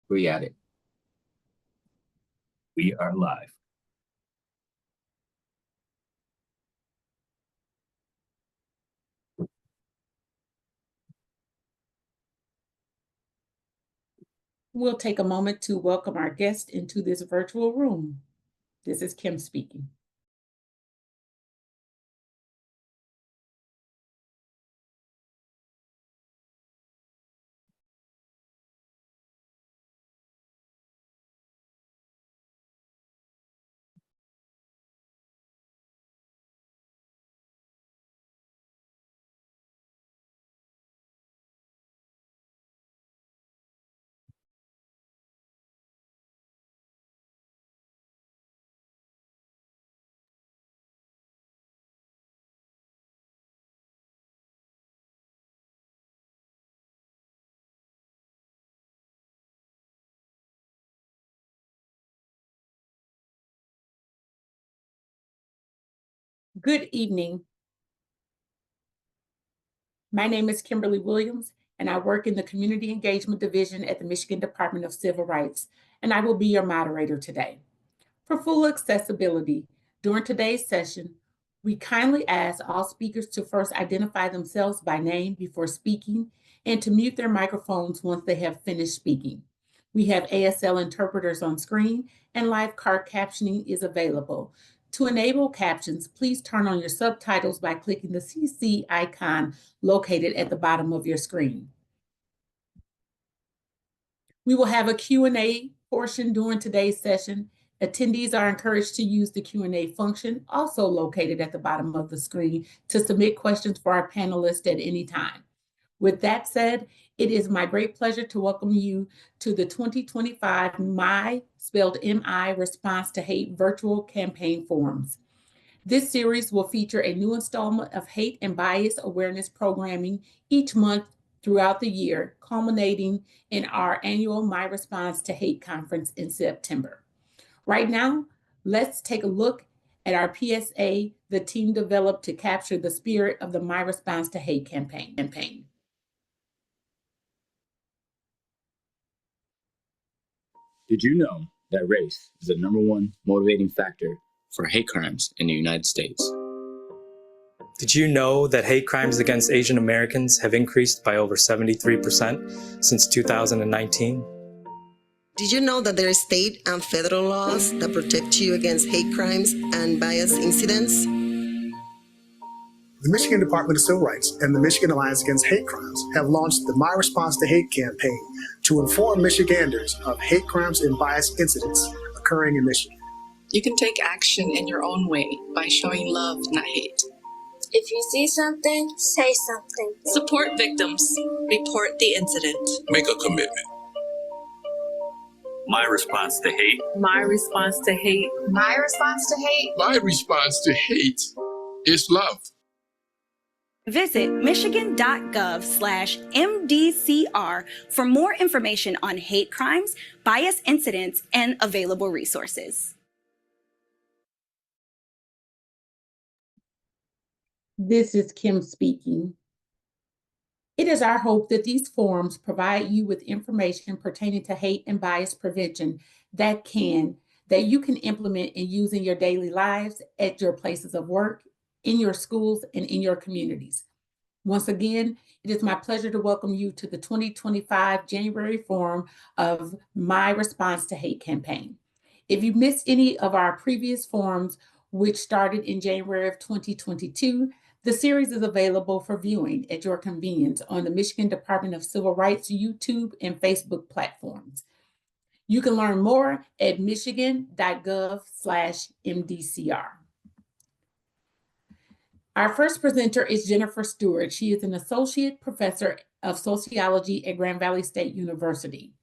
We at it. We are live. We'll take a moment to welcome our guest into this virtual room. This is Kim speaking. Good evening. My name is Kimberly Williams, and I work in the Community Engagement Division at the Michigan Department of Civil Rights, and I will be your moderator today. For full accessibility, during today's session, we kindly ask all speakers to first identify themselves by name before speaking and to mute their microphones once they have finished speaking. We have ASL interpreters on screen and live card captioning is available. To enable captions, please turn on your subtitles by clicking the CC icon located at the bottom of your screen. We will have a Q&A portion during today's session. Attendees are encouraged to use the Q&A function, also located at the bottom of the screen, to submit questions for our panelists at any time. With that said, it is my great pleasure to welcome you to the 2025 MI, spelled M-I, Response to Hate virtual campaign forums. This series will feature a new installment of hate and bias awareness programming each month throughout the year, culminating in our annual My Response to Hate conference in September. Right now, let's take a look at our PSA the team developed to capture the spirit of the My Response to Hate campaign. Did you know that race is the #1 motivating factor for hate crimes in the United States? Did you know that hate crimes against Asian Americans have increased by over 73% since 2019? Did you know that there are state and federal laws that protect you against hate crimes and bias incidents? The Michigan Department of Civil Rights and the Michigan Alliance Against Hate Crimes have launched the My Response to Hate campaign to inform Michiganders of hate crimes and bias incidents occurring in Michigan. You can take action in your own way by showing love, not hate. If you see something, say something. Support victims. Report the incident. Make a commitment. My response to hate. My response to hate. My response to hate. My response to hate is love. Visit michigan.gov/MDCR for more information on hate crimes, bias incidents, and available resources. This is Kim speaking. It is our hope that these forums provide you with information pertaining to hate and bias prevention that you can implement and use in your daily lives, at your places of work, in your schools, and in your communities. Once again, it is my pleasure to welcome you to the 2025 January Forum of My Response to Hate campaign. If you missed any of our previous forums, which started in January of 2022, the series is available for viewing at your convenience on the Michigan Department of Civil Rights YouTube and Facebook platforms. You can learn more at michigan.gov/MDCR. Our first presenter is Jennifer Stewart. She is an associate professor of sociology at Grand Valley State University.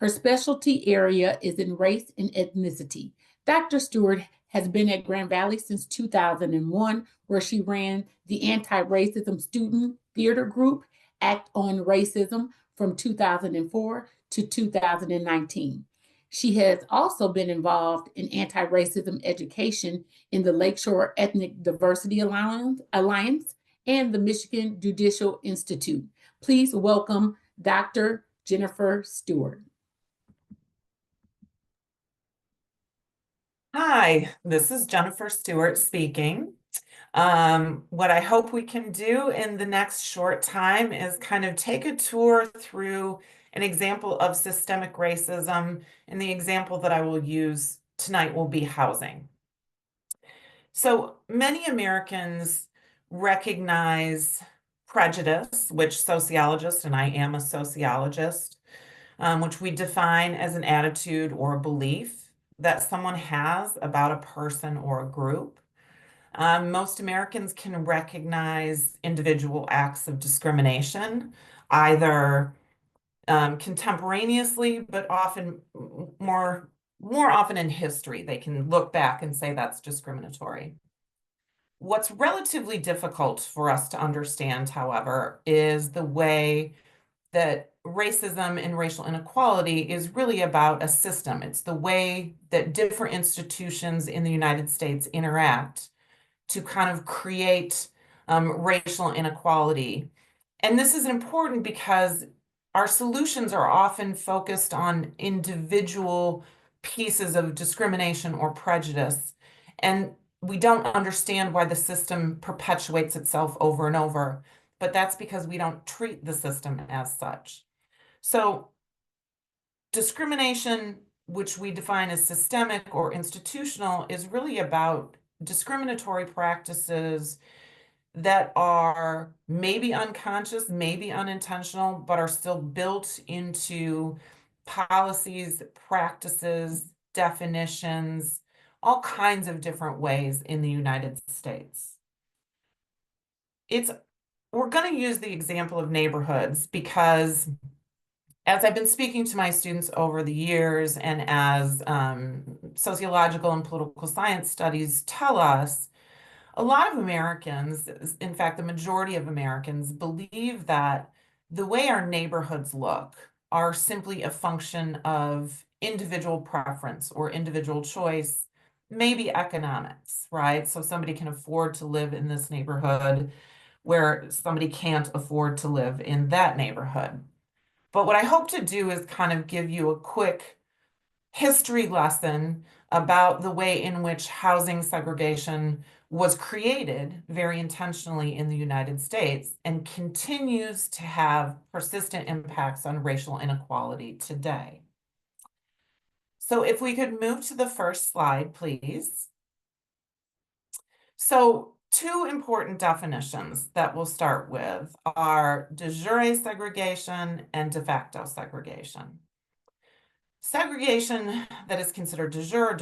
Her specialty area is in race and ethnicity. Dr. Stewart has been at Grand Valley since 2001, where she ran the anti-racism student theater group, Act on Racism, from 2004 to 2019. She has also been involved in anti-racism education in the Lakeshore Ethnic Diversity Alliance and the Michigan Judicial Institute. Please welcome Dr. Jennifer Stewart. Hi, this is Jennifer Stewart speaking. What I hope we can do in the next short time is kind of take a tour through an example of systemic racism, and the example that I will use tonight will be housing. So many Americans recognize prejudice, which sociologists, and I am a sociologist, which we define as an attitude or a belief that someone has about a person or a group. Most Americans can recognize individual acts of discrimination, either contemporaneously, but often more often in history. They can look back and say that's discriminatory. What's relatively difficult for us to understand, however, is the way that racism and racial inequality is really about a system. It's the way that different institutions in the United States interact to kind of create racial inequality. And this is important because our solutions are often focused on individual pieces of discrimination or prejudice. And we don't understand why the system perpetuates itself over and over, but that's because we don't treat the system as such. So discrimination, which we define as systemic or institutional, is really about discriminatory practices that are maybe unconscious, maybe unintentional, but are still built into policies, practices, definitions, all kinds of different ways in the United States. We're going to use the example of neighborhoods because as I've been speaking to my students over the years, and as sociological and political science studies tell us, a lot of Americans, in fact, the majority of Americans, believe that the way our neighborhoods look are simply a function of individual preference or individual choice, maybe economics, right? So somebody can afford to live in this neighborhood where somebody can't afford to live in that neighborhood. But what I hope to do is kind of give you a quick history lesson about the way in which housing segregation was created very intentionally in the United States and continues to have persistent impacts on racial inequality today. So if we could move to the first slide, please. So two important definitions that we'll start with are de jure segregation and de facto segregation. Segregation that is considered de jure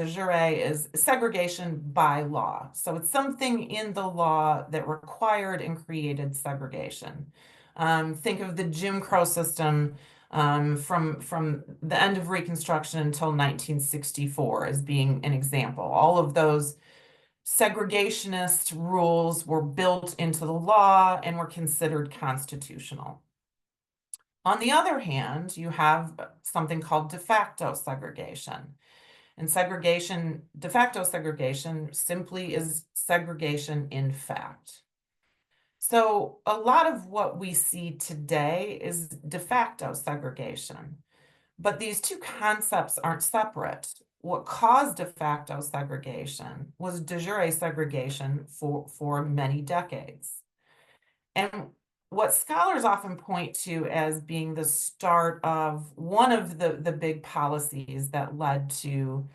is segregation by law. So it's something in the law that required and created segregation. Think of the Jim Crow system from the end of Reconstruction until 1964 as being an example. All of those segregationist rules were built into the law and were considered constitutional. On the other hand, you have something called de facto segregation. And de facto segregation simply is segregation in fact. So a lot of what we see today is de facto segregation, but these two concepts aren't separate. What caused de facto segregation was de jure segregation for many decades. And what scholars often point to as being the start of one of the big policies that led to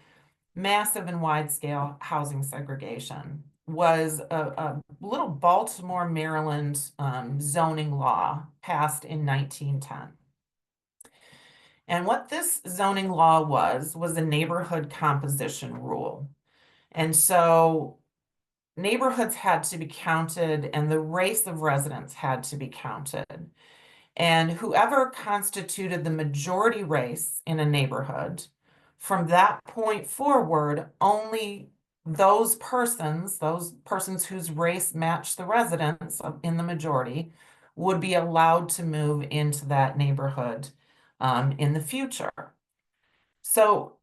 massive and wide-scale housing segregation was a little Baltimore, Maryland zoning law passed in 1910. And what this zoning law was a neighborhood composition rule. And so neighborhoods had to be counted and the race of residents had to be counted. And whoever constituted the majority race in a neighborhood, from that point forward, only those persons whose race matched the residents in the majority, would be allowed to move into that neighborhood in the future. So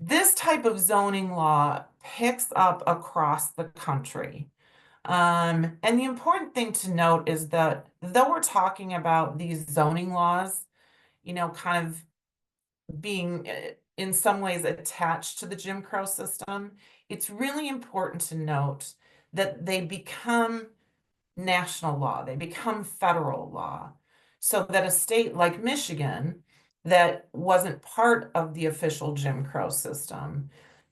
this type of zoning law picks up across the country. And the important thing to note is that though we're talking about these zoning laws, kind of being in some ways attached to the Jim Crow system, it's really important to note that they become national law, they become federal law, so that a state like Michigan that wasn't part of the official Jim Crow system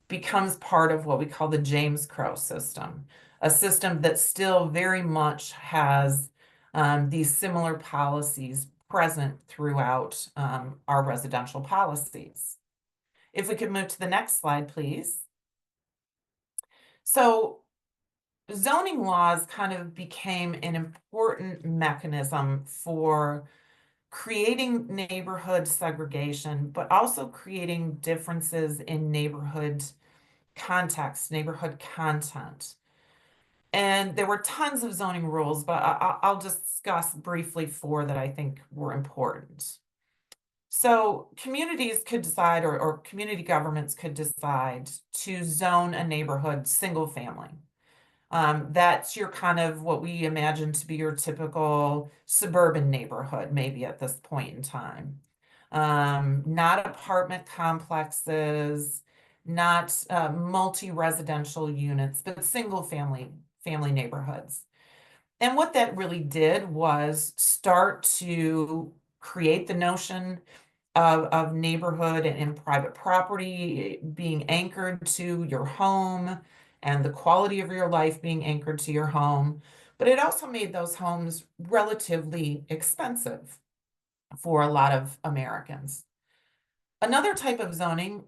becomes part of what we call the James Crow system, a system that still very much has these similar policies present throughout our residential policies. If we could move to the next slide, please. So zoning laws kind of became an important mechanism for creating neighborhood segregation, but also creating differences in neighborhood context, neighborhood content. And there were tons of zoning rules, but I'll discuss briefly 4 that I think were important. So communities could decide, or community governments could decide to zone a neighborhood single family. That's your kind of what we imagine to be your typical suburban neighborhood, maybe at this point in time. Not apartment complexes, not multi-residential units, but single family neighborhoods. And what that really did was start to create the notion of neighborhood and private property being anchored to your home and the quality of your life being anchored to your home. But it also made those homes relatively expensive for a lot of Americans. Another type of zoning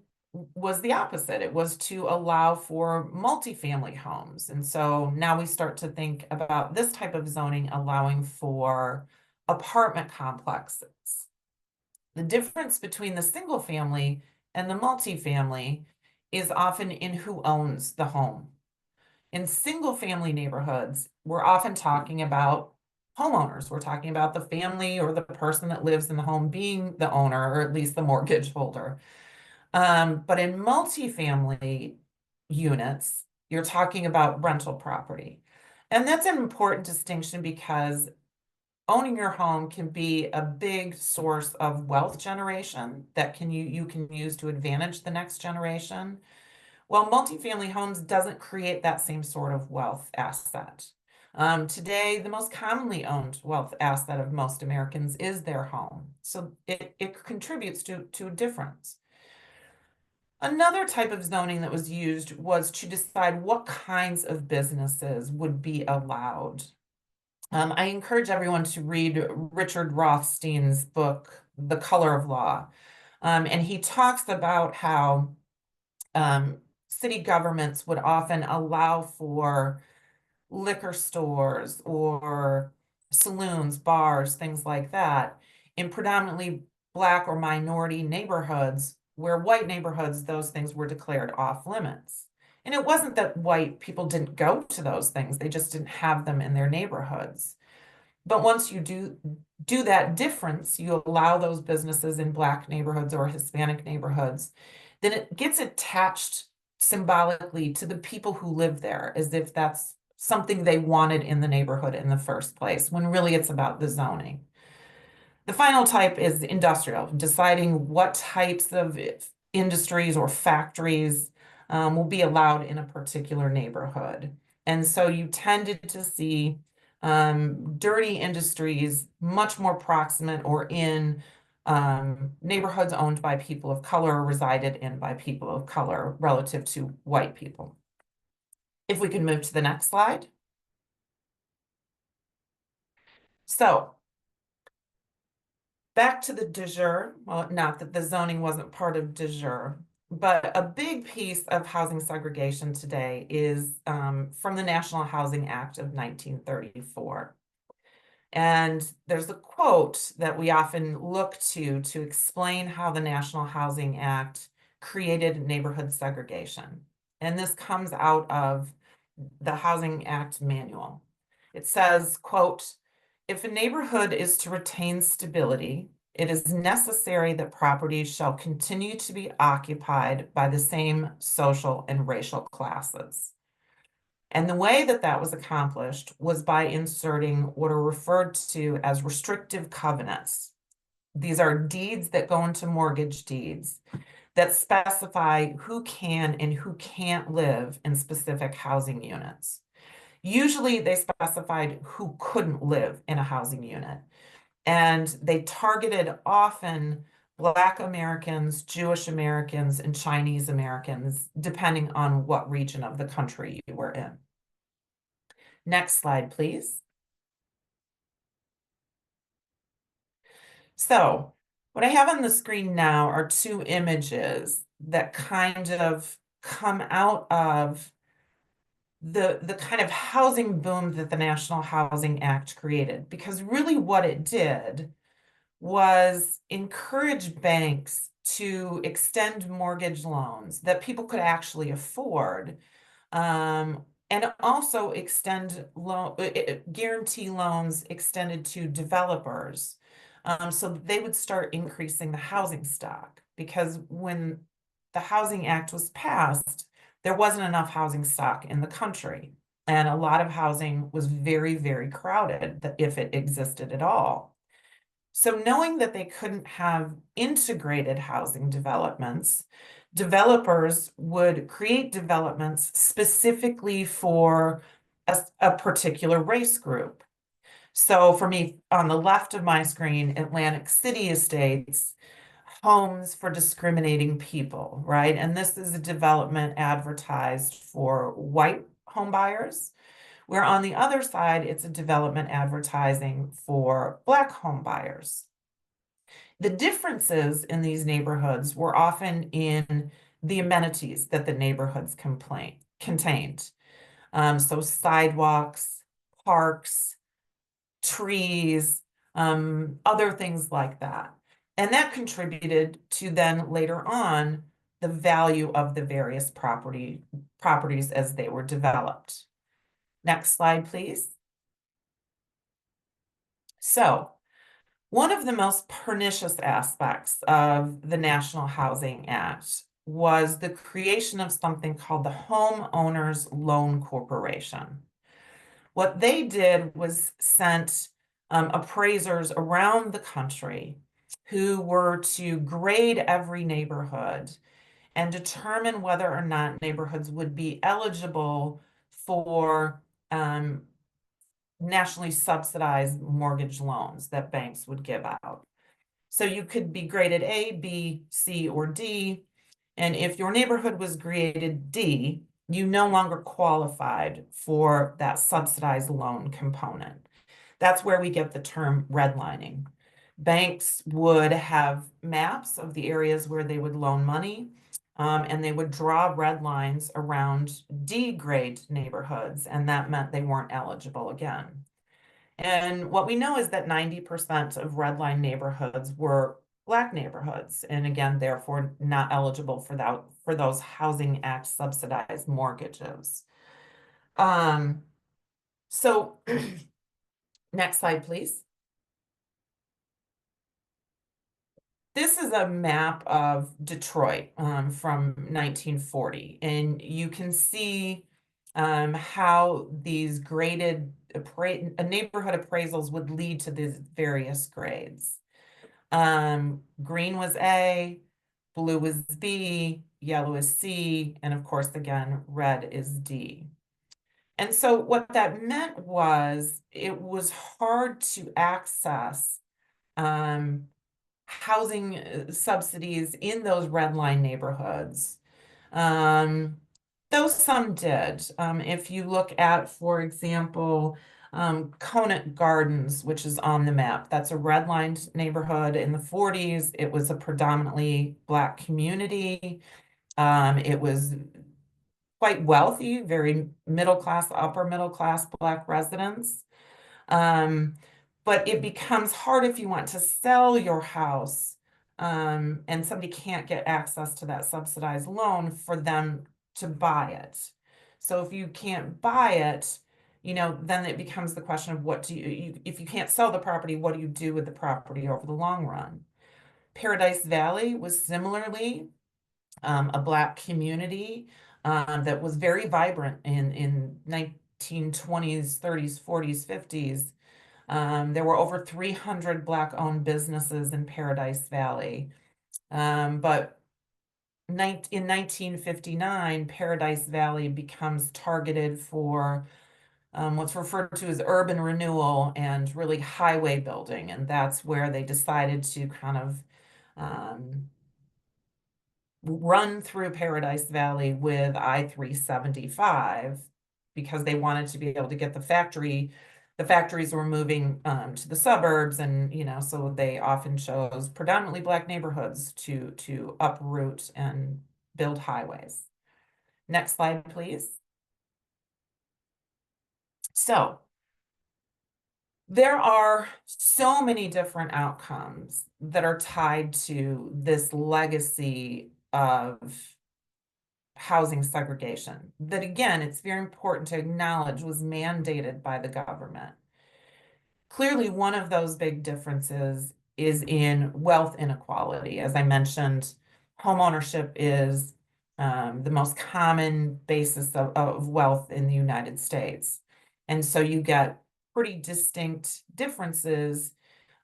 was the opposite. It was to allow for multifamily homes. And so now we start to think about this type of zoning allowing for apartment complexes. The difference between the single family and the multifamily is often in who owns the home. In single family neighborhoods, we're often talking about homeowners. We're talking about the family or the person that lives in the home being the owner, or at least the mortgage holder. But in multifamily units, you're talking about rental property. And that's an important distinction because owning your home can be a big source of wealth generation that you can use to advantage the next generation. Well, multifamily homes doesn't create that same sort of wealth asset. Today, the most commonly owned wealth asset of most Americans is their home. So it contributes to a difference. Another type of zoning that was used was to decide what kinds of businesses would be allowed. I encourage everyone to read Richard Rothstein's book, The Color of Law. And he talks about how city governments would often allow for liquor stores or saloons, bars, things like that, in predominantly Black or minority neighborhoods, where white neighborhoods, those things were declared off limits. And it wasn't that white people didn't go to those things, they just didn't have them in their neighborhoods. But once you do that difference, you allow those businesses in Black neighborhoods or Hispanic neighborhoods, then it gets attached symbolically to the people who live there, as if that's something they wanted in the neighborhood in the first place, when really it's about the zoning. The final type is industrial, deciding what types of industries or factories will be allowed in a particular neighborhood. And so you tended to see dirty industries much more proximate or in neighborhoods owned by people of color or resided in by people of color relative to white people. If we can move to the next slide. So back to the de jure, well, not that the zoning wasn't part of de jure, but a big piece of housing segregation today is from the National Housing Act of 1934. And there's a quote that we often look to explain how the National Housing Act created neighborhood segregation. And this comes out of the Housing Act manual. It says, quote, "If a neighborhood is to retain stability, it is necessary that property shall continue to be occupied by the same social and racial classes." And the way that that was accomplished was by inserting what are referred to as restrictive covenants These are deeds that go into mortgage deeds that specify who can and who can't live in specific housing units. Usually they specified who couldn't live in a housing unit, and they targeted often Black Americans, Jewish Americans, and Chinese Americans, depending on what region of the country you were in. Next slide, please. So what I have on the screen now are two images that kind of come out of the kind of housing boom that the National Housing Act created, because really what it did was encourage banks to extend mortgage loans that people could actually afford, and also extend guarantee loans extended to developers, so that they would start increasing the housing stock. Because when the Housing Act was passed, there wasn't enough housing stock in the country, and a lot of housing was very, very crowded, if it existed at all. So knowing that they couldn't have integrated housing developments, developers would create developments specifically for a particular race group. So for me, on the left of my screen, Atlantic City Estates, homes for discriminating people, right? And this is a development advertised for white home buyers, where on the other side, it's a development advertising for Black home buyers. The differences in these neighborhoods were often in the amenities that the neighborhoods contained. So sidewalks, parks, trees, other things like that. And that contributed to then later on the value of the various properties as they were developed. Next slide, please. So one of the most pernicious aspects of the National Housing Act was the creation of something called the Homeowners Loan Corporation. What they did was sent appraisers around the country who were to grade every neighborhood and determine whether or not neighborhoods would be eligible for nationally subsidized mortgage loans that banks would give out. So you could be graded A, B, C, or D. And if your neighborhood was graded D, you no longer qualified for that subsidized loan component. That's where we get the term redlining. Banks would have maps of the areas where they would loan money, and they would draw red lines around D grade neighborhoods, and that meant they weren't eligible again. And what we know is that 90% of redline neighborhoods were Black neighborhoods, and again, therefore not eligible for those Housing Act subsidized mortgages. So next slide, please. This is a map of Detroit from 1940, and you can see how these graded neighborhood appraisals would lead to these various grades. Green was A, blue was B, yellow is C, and of course, again, red is D. And so what that meant was it was hard to access housing subsidies in those red line neighborhoods. Though some did. If you look at, for example, Conant Gardens, which is on the map, that's a redlined neighborhood in the 40s. It was a predominantly Black community. It was quite wealthy, very middle class, upper middle class Black residents. But it becomes hard if you want to sell your house and somebody can't get access to that subsidized loan for them to buy it. So if you can't buy it, then it becomes the question of what do if you can't sell the property, what do you do with the property over the long run? Paradise Valley was similarly a Black community that was very vibrant in 1920s, 30s, 40s, 50s. There were over 300 Black-owned businesses in Paradise Valley. But in 1959, Paradise Valley becomes targeted for what's referred to as urban renewal and really highway building. And that's where they decided to kind of run through Paradise Valley with I-375 because they wanted to be able to get the factories were moving to the suburbs, and so they often chose predominantly Black neighborhoods to uproot and build highways. Next slide, please. So there are so many different outcomes that are tied to this legacy of housing segregation that, again, it's very important to acknowledge was mandated by the government. Clearly, one of those big differences is in wealth inequality. As I mentioned, homeownership is the most common basis of wealth in the United States. And so you get pretty distinct differences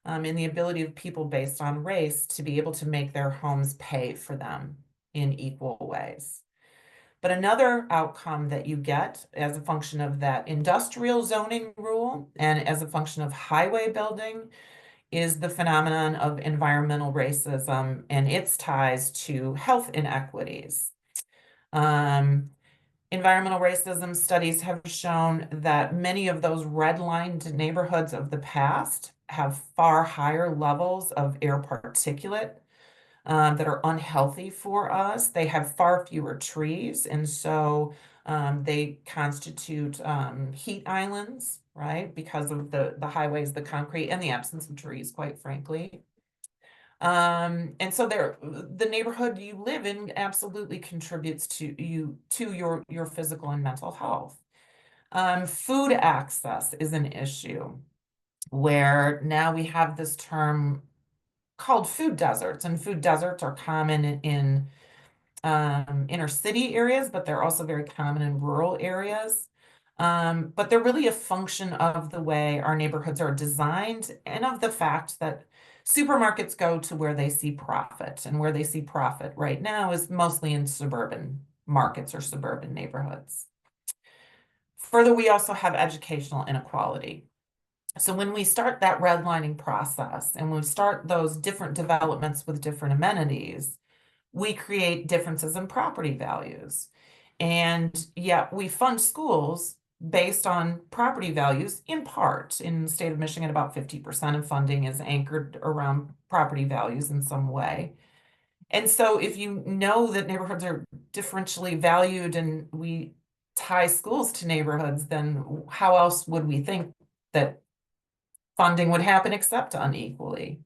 in the ability of people based on race to be able to make their homes pay for them in equal ways. But another outcome that you get as a function of that industrial zoning rule and as a function of highway building is the phenomenon of environmental racism and its ties to health inequities. Environmental racism studies have shown that many of those redlined neighborhoods of the past have far higher levels of air particulate that are unhealthy for us. They have far fewer trees, and so they constitute heat islands, right? Because of the highways, the concrete, and the absence of trees, quite frankly. And so the neighborhood you live in absolutely contributes to your physical and mental health. Food access is an issue where now we have this term called food deserts, and food deserts are common in inner city areas, but they're also very common in rural areas. But they're really a function of the way our neighborhoods are designed and of the fact that supermarkets go to where they see profit, and where they see profit right now is mostly in suburban markets or suburban neighborhoods. Further, we also have educational inequality. So when we start that redlining process and we start those different developments with different amenities, we create differences in property values. And yet we fund schools based on property values in part. In the state of Michigan, about 50% of funding is anchored around property values in some way. And so if you know that neighborhoods are differentially valued and we tie schools to neighborhoods, then how else would we think that funding would happen except unequally?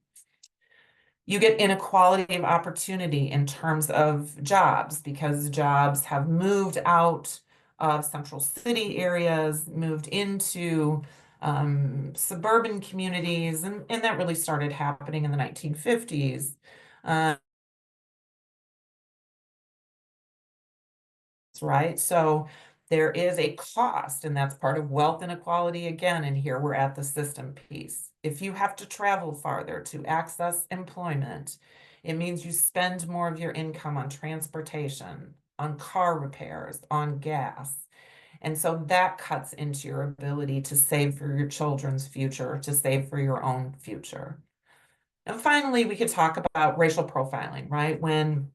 You get inequality of opportunity in terms of jobs, because jobs have moved out of central city areas, moved into suburban communities, and that really started happening in the 1950s. Right? So there is a cost, and that's part of wealth inequality again, and here we're at the system piece. If you have to travel farther to access employment, it means you spend more of your income on transportation, on car repairs, on gas. And so that cuts into your ability to save for your children's future, to save for your own future. And finally, we could talk about racial profiling, right? When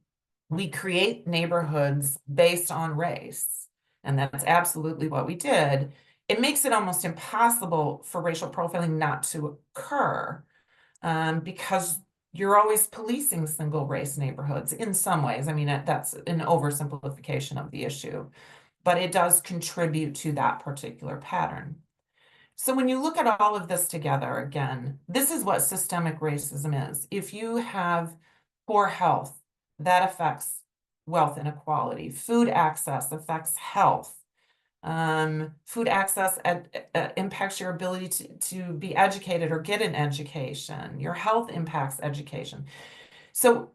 we create neighborhoods based on race, and that's absolutely what we did, it makes it almost impossible for racial profiling not to occur because you're always policing single race neighborhoods in some ways. I mean, that's an oversimplification of the issue, but it does contribute to that particular pattern. So when you look at all of this together, again, this is what systemic racism is. If you have poor health, that affects wealth inequality. Food access affects health. Food access impacts your ability to be educated or get an education. Your health impacts education. So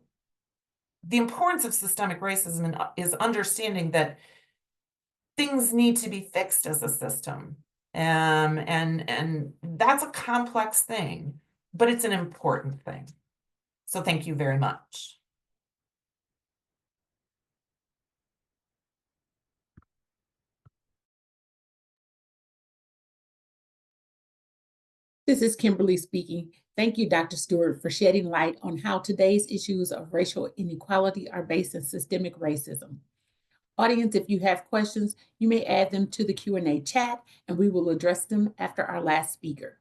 the importance of systemic racism is understanding that things need to be fixed as a system. And that's a complex thing, but it's an important thing. So thank you very much. This is Kimberly speaking. Thank you, Dr. Stewart, for shedding light on how today's issues of racial inequality are based in systemic racism. Audience, if you have questions, you may add them to the Q&A chat and we will address them after our last speaker.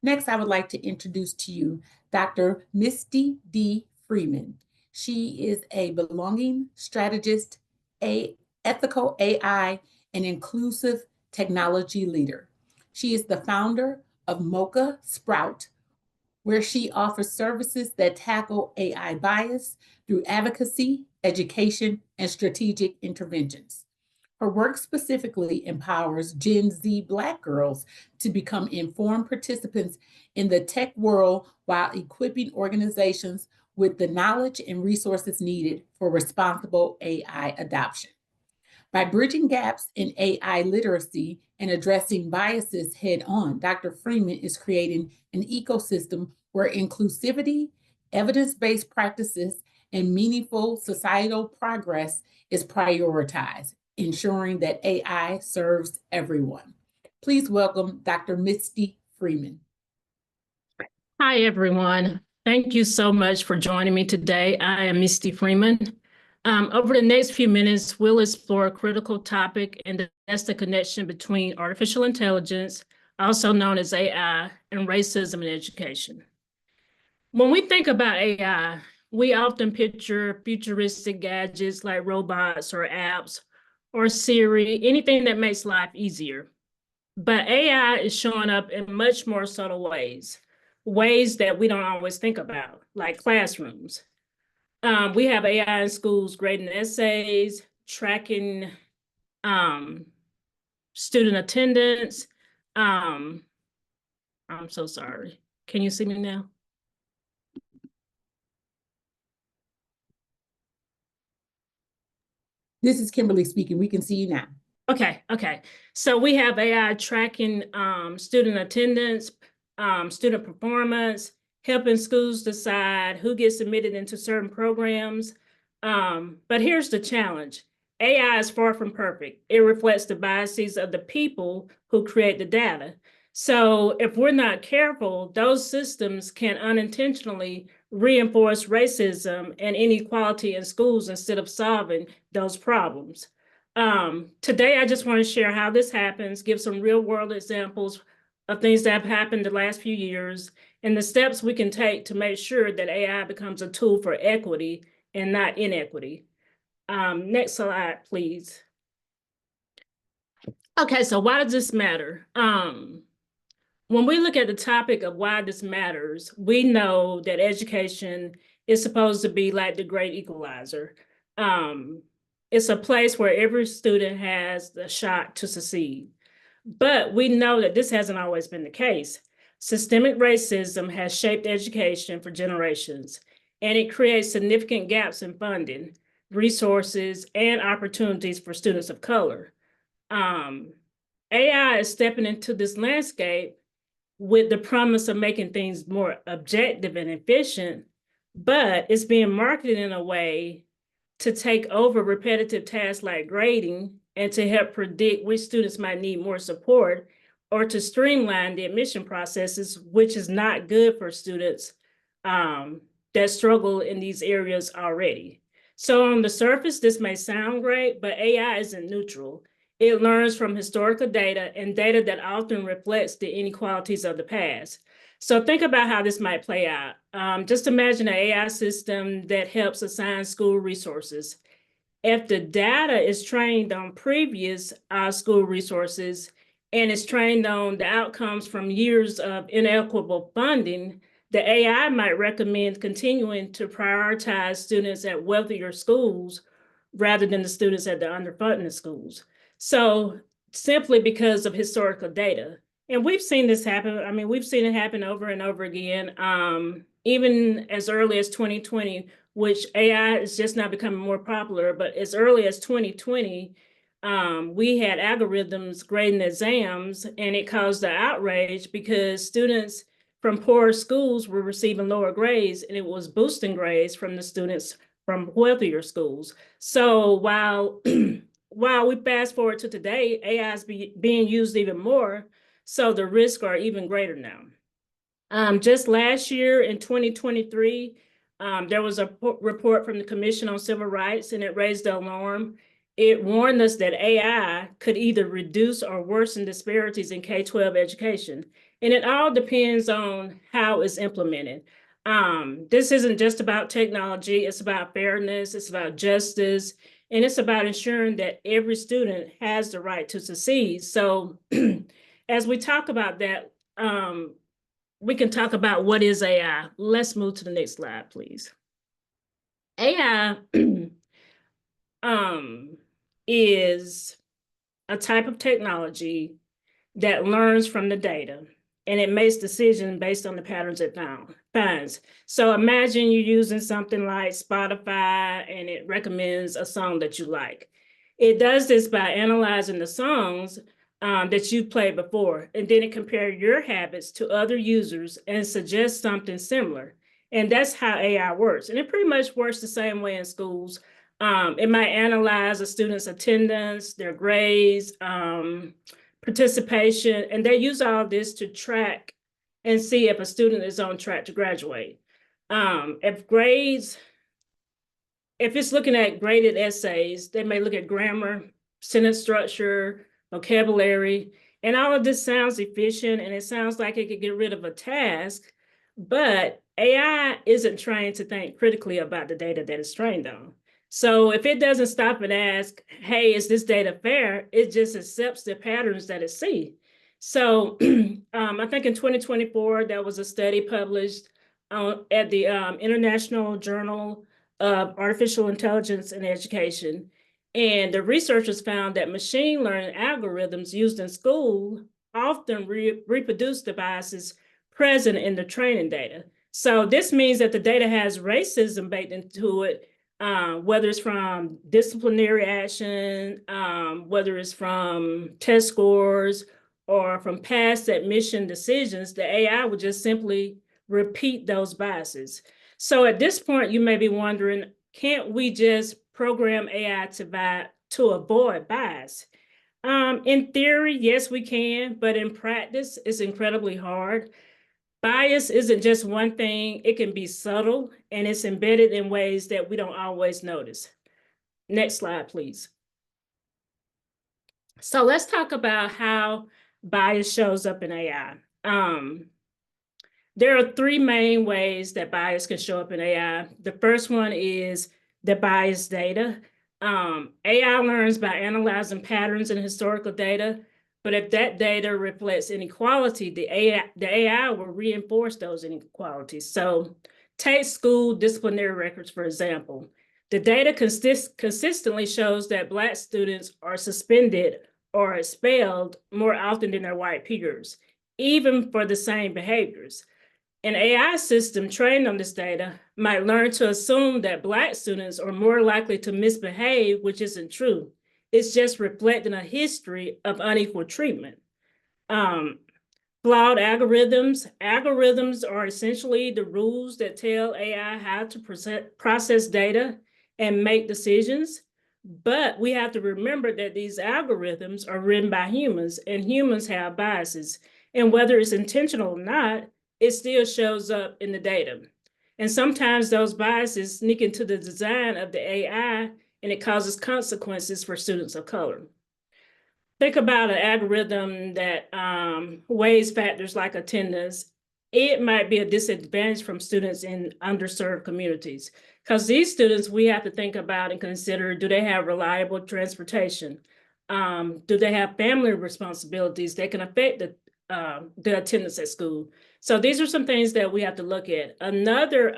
Next, I would like to introduce to you Dr. Misty D. Freeman. She is a belonging strategist, ethical AI, and inclusive technology leader. She is the founder of Mocha Sprout, where she offers services that tackle AI bias through advocacy, education, and strategic interventions. Her work specifically empowers Gen Z Black girls to become informed participants in the tech world while equipping organizations with the knowledge and resources needed for responsible AI adoption. By bridging gaps in AI literacy and addressing biases head on, Dr. Freeman is creating an ecosystem where inclusivity, evidence-based practices, and meaningful societal progress is prioritized, ensuring that AI serves everyone. Please welcome Dr. Misty Freeman. Hi, everyone. Thank you so much for joining me today. I am Misty Freeman. Over the next few minutes, we'll explore a critical topic, and that's the connection between artificial intelligence, also known as AI, and racism in education. When we think about AI, we often picture futuristic gadgets like robots or apps or Siri, anything that makes life easier. But AI is showing up in much more subtle ways that we don't always think about, like classrooms. We have AI in schools grading essays, tracking student attendance. I'm so sorry. Can you see me now? This is Kimberly speaking. We can see you now. Okay. So we have AI tracking student attendance, student performance, helping schools decide who gets admitted into certain programs. But here's the challenge. AI is far from perfect. It reflects the biases of the people who create the data. So if we're not careful, those systems can unintentionally reinforce racism and inequality in schools instead of solving those problems. Today, I just want to share how this happens, give some real world examples of things that have happened the last few years, and the steps we can take to make sure that AI becomes a tool for equity and not inequity. Next slide, please. Okay, so why does this matter? When we look at the topic of why this matters, we know that education is supposed to be like the great equalizer. It's a place where every student has the shot to succeed. But we know that this hasn't always been the case. Systemic racism has shaped education for generations, and it creates significant gaps in funding, resources, and opportunities for students of color. AI is stepping into this landscape with the promise of making things more objective and efficient, but it's being marketed in a way to take over repetitive tasks like grading and to help predict which students might need more support, or to streamline the admission processes, which is not good for students that struggle in these areas already. So on the surface, this may sound great, but AI isn't neutral. It learns from historical data and data that often reflects the inequalities of the past. So think about how this might play out. Just imagine an AI system that helps assign school resources. If the data is trained on previous school resources and is trained on the outcomes from years of inequitable funding, the AI might recommend continuing to prioritize students at wealthier schools rather than the students at the underfunded schools. So simply because of historical data. And we've seen this happen. I mean, we've seen it happen over and over again, even as early as 2020, which AI is just now becoming more popular, but as early as 2020, we had algorithms grading exams, and it caused the outrage because students from poorer schools were receiving lower grades, and it was boosting grades from the students from wealthier schools. So while while we fast forward to today, AI is being used even more, so the risks are even greater now. Just last year in 2023, there was a report from the Commission on Civil Rights, and it raised the alarm. It warned us that AI could either reduce or worsen disparities in K-12 education. And it all depends on how it's implemented. This isn't just about technology, it's about fairness, it's about justice, and it's about ensuring that every student has the right to succeed. So as we talk about that, we can talk about what is AI. Let's move to the next slide, please. AI is a type of technology that learns from the data, and it makes decisions based on the patterns it finds. So imagine you're using something like Spotify, and it recommends a song that you like. It does this by analyzing the songs that you've played before, and then it compares your habits to other users and suggests something similar. And that's how AI works. And it pretty much works the same way in schools. It might analyze a student's attendance, their grades, participation, and they use all this to track and see if a student is on track to graduate. If it's looking at graded essays, they may look at grammar, sentence structure, vocabulary, and all of this sounds efficient, and it sounds like it could get rid of a task, but AI isn't trained to think critically about the data that it's trained on. So if it doesn't stop and ask, hey, is this data fair? It just accepts the patterns that it sees. So I think in 2024, there was a study published at the International Journal of Artificial Intelligence in Education. And the researchers found that machine learning algorithms used in school often reproduce the biases present in the training data. So this means that the data has racism baked into it, whether it's from disciplinary action, whether it's from test scores, or from past admission decisions. The AI would just simply repeat those biases. So at this point, you may be wondering, can't we just program AI to avoid bias? In theory, yes, we can, but in practice, it's incredibly hard. Bias isn't just one thing, it can be subtle, and it's embedded in ways that we don't always notice. Next slide, please. So let's talk about how bias shows up in AI. There are three main ways that bias can show up in AI. The first one is the biased data. AI learns by analyzing patterns in historical data, but if that data reflects inequality, the AI will reinforce those inequalities. So take school disciplinary records, for example. The data consistently shows that Black students are suspended or expelled more often than their white peers, even for the same behaviors. An AI system trained on this data might learn to assume that Black students are more likely to misbehave, which isn't true. It's just reflecting a history of unequal treatment. Flawed algorithms. Algorithms are essentially the rules that tell AI how to process data and make decisions. But we have to remember that these algorithms are written by humans, and humans have biases. And whether it's intentional or not, it still shows up in the data. And sometimes those biases sneak into the design of the AI, and it causes consequences for students of color. Think about an algorithm that weighs factors like attendance. It might be a disadvantage from students in underserved communities, because these students, we have to think about and consider, do they have reliable transportation? Do they have family responsibilities that can affect the attendance at school? So these are some things that we have to look at. Another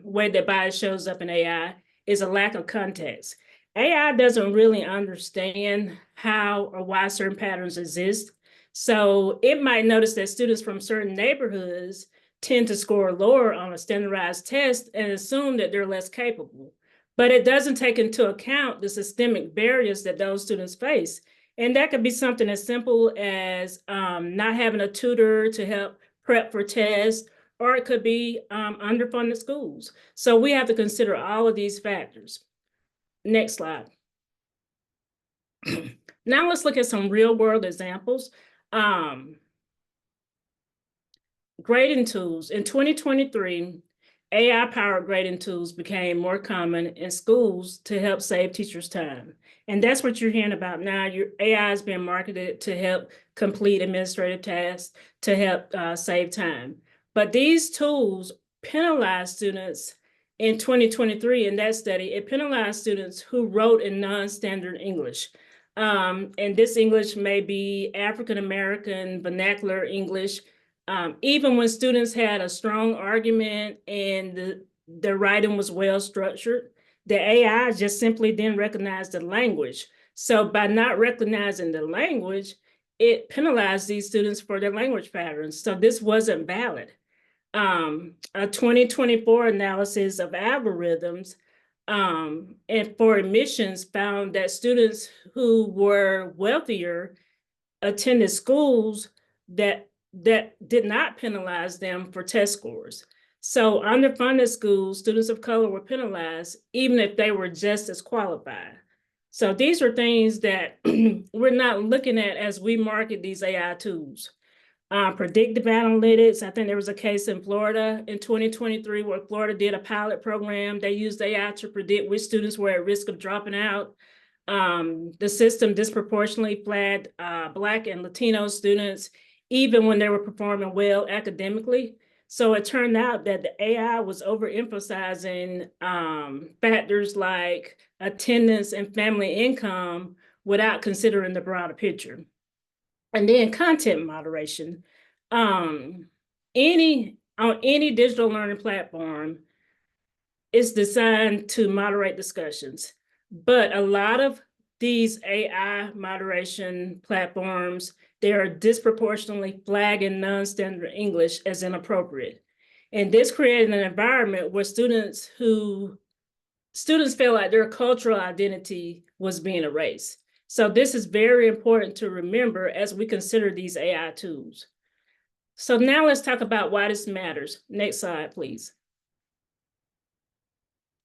way that bias shows up in AI is a lack of context. AI doesn't really understand how or why certain patterns exist. So it might notice that students from certain neighborhoods tend to score lower on a standardized test and assume that they're less capable. but it doesn't take into account the systemic barriers that those students face. And that could be something as simple as not having a tutor to help prep for tests, or it could be underfunded schools. So we have to consider all of these factors. Next slide. Now let's look at some real world examples. Grading tools. In 2023, AI-powered grading tools became more common in schools to help save teachers time. And that's what you're hearing about now. Your AI is being marketed to help complete administrative tasks, to help save time. But these tools penalize students in 2023. In that study, it penalized students who wrote in non-standard English. And this English may be African-American vernacular English. Even when students had a strong argument and the writing was well structured, the AI just simply didn't recognize the language. So by not recognizing the language, it penalized these students for their language patterns. So this wasn't valid. A 2024 analysis of algorithms and for admissions found that students who were wealthier attended schools that did not penalize them for test scores. So underfunded schools, students of color were penalized even if they were just as qualified. So these are things that we're not looking at as we market these AI tools. Predictive analytics, I think there was a case in Florida in 2023 where Florida did a pilot program. They used AI to predict which students were at risk of dropping out. The system disproportionately flagged Black and Latino students even when they were performing well academically. So it turned out that the AI was overemphasizing factors like attendance and family income without considering the broader picture. And then content moderation. On any digital learning platform, it's designed to moderate discussions. But a lot of these AI moderation platforms, they are disproportionately flagging non-standard English as inappropriate. And this created an environment where students feel like their cultural identity was being erased. So this is very important to remember as we consider these AI tools. So now let's talk about why this matters. Next slide, please.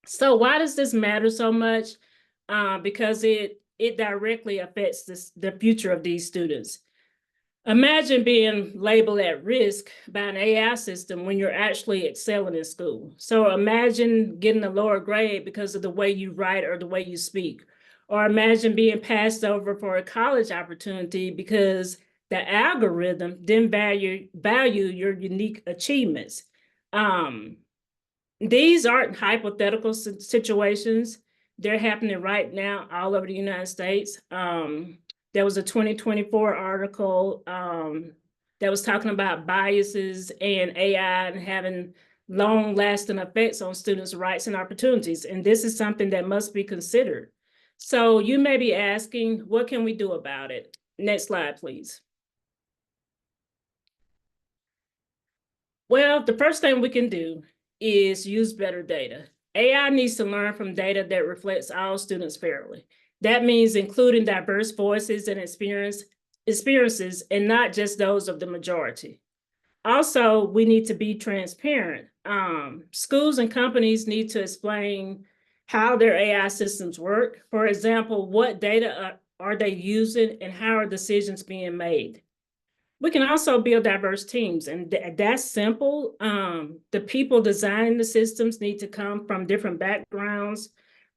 So why does this matter so much? Because it directly affects the future of these students. Imagine being labeled at risk by an AI system when you're actually excelling in school. So imagine getting a lower grade because of the way you write or the way you speak. Or imagine being passed over for a college opportunity because the algorithm didn't value your unique achievements. These aren't hypothetical situations. They're happening right now all over the United States. There was a 2024 article that was talking about biases and AI and having long-lasting effects on students' rights and opportunities. And this is something that must be considered. So you may be asking, what can we do about it? Next slide, please. Well, the first thing we can do is use better data. AI needs to learn from data that reflects all students fairly. That means including diverse voices and experiences and not just those of the majority. Also, we need to be transparent. Schools and companies need to explain how their AI systems work. For example, what data are they using and how are decisions being made? We can also build diverse teams, and that's simple. The people designing the systems need to come from different backgrounds.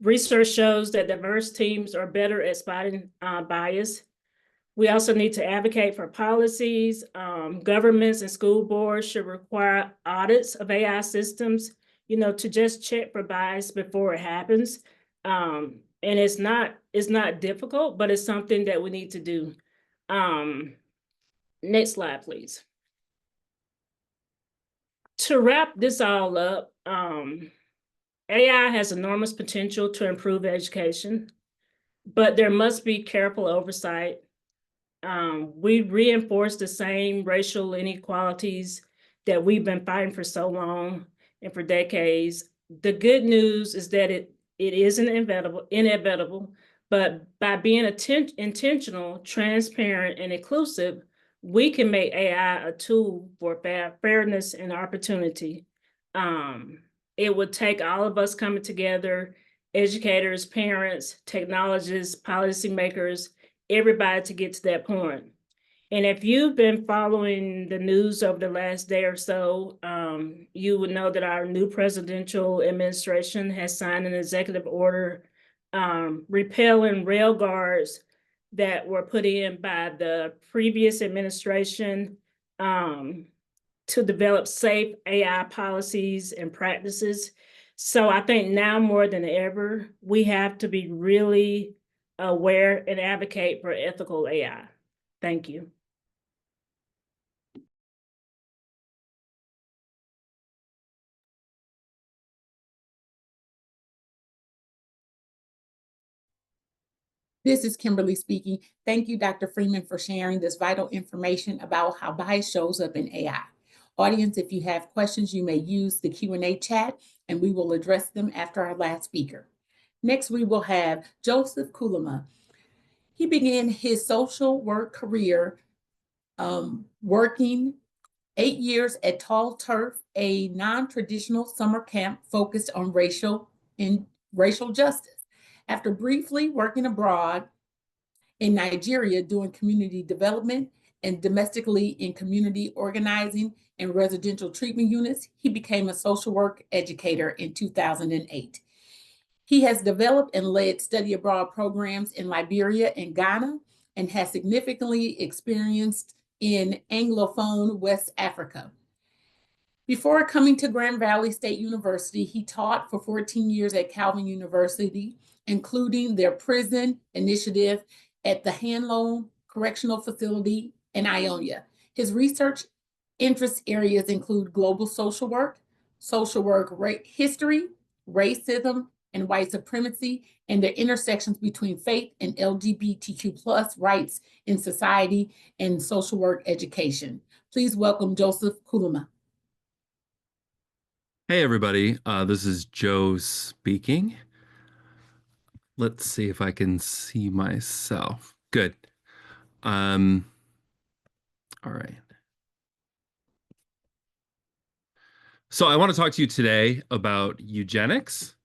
Research shows that diverse teams are better at spotting bias. We also need to advocate for policies. Governments and school boards should require audits of AI systems, to just check for bias before it happens. And it's not difficult, but it's something that we need to do. Next slide, please. To wrap this all up, AI has enormous potential to improve education, but there must be careful oversight. We reinforce the same racial inequalities that we've been fighting for so long and for decades. The good news is that it It isn't inevitable, but by being intentional, transparent, and inclusive, we can make AI a tool for fairness and opportunity. It would take all of us coming together, educators, parents, technologists, policymakers, everybody to get to that point. And if you've been following the news over the last day or so, you would know that our new presidential administration has signed an executive order repelling rail guards that were put in by the previous administration to develop safe AI policies and practices. So I think now more than ever, we have to be really aware and advocate for ethical AI. Thank you. This is Kimberly speaking. Thank you, Dr. Freeman, for sharing this vital information about how bias shows up in AI. Audience, if you have questions, you may use the Q&A chat and we will address them after our last speaker. Next, we will have Joseph Kulama. He began his social work career working 8 years at Tall Turf, a non-traditional summer camp focused on racial justice. After briefly working abroad in Nigeria doing community development and domestically in community organizing and residential treatment units, he became a social work educator in 2008. He has developed and led study abroad programs in Liberia and Ghana and has significantly experienced in Anglophone West Africa. Before coming to Grand Valley State University, he taught for 14 years at Calvin University, including their prison initiative at the Hanlon Correctional Facility in Ionia. His research interest areas include global social work history, racism, and white supremacy, and the intersections between faith and LGBTQ+ rights in society and social work education. Please welcome Joseph Kulama. Hey, everybody. This is Joe speaking. Let's see if I can see myself. Good. All right. So I want to talk to you today about eugenics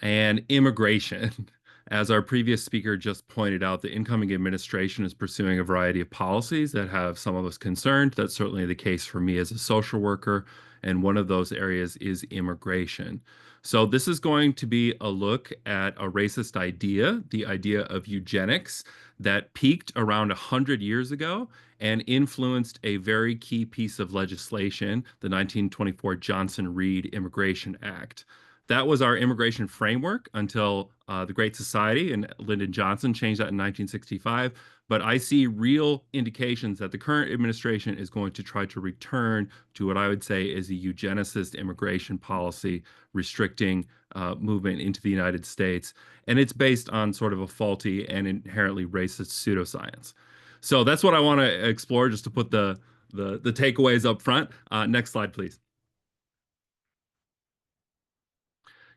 and immigration. As our previous speaker just pointed out, the incoming administration is pursuing a variety of policies that have some of us concerned. That's certainly the case for me as a social worker, and one of those areas is immigration. So this is going to be a look at a racist idea, the idea of eugenics, that peaked around 100 years ago and influenced a very key piece of legislation, the 1924 Johnson-Reed Immigration Act. That was our immigration framework until the Great Society and Lyndon Johnson changed that in 1965. But I see real indications that the current administration is going to try to return to what I would say is a eugenicist immigration policy restricting movement into the United States. And it's based on sort of a faulty and inherently racist pseudoscience. So that's what I want to explore, just to put the takeaways up front. Next slide, please.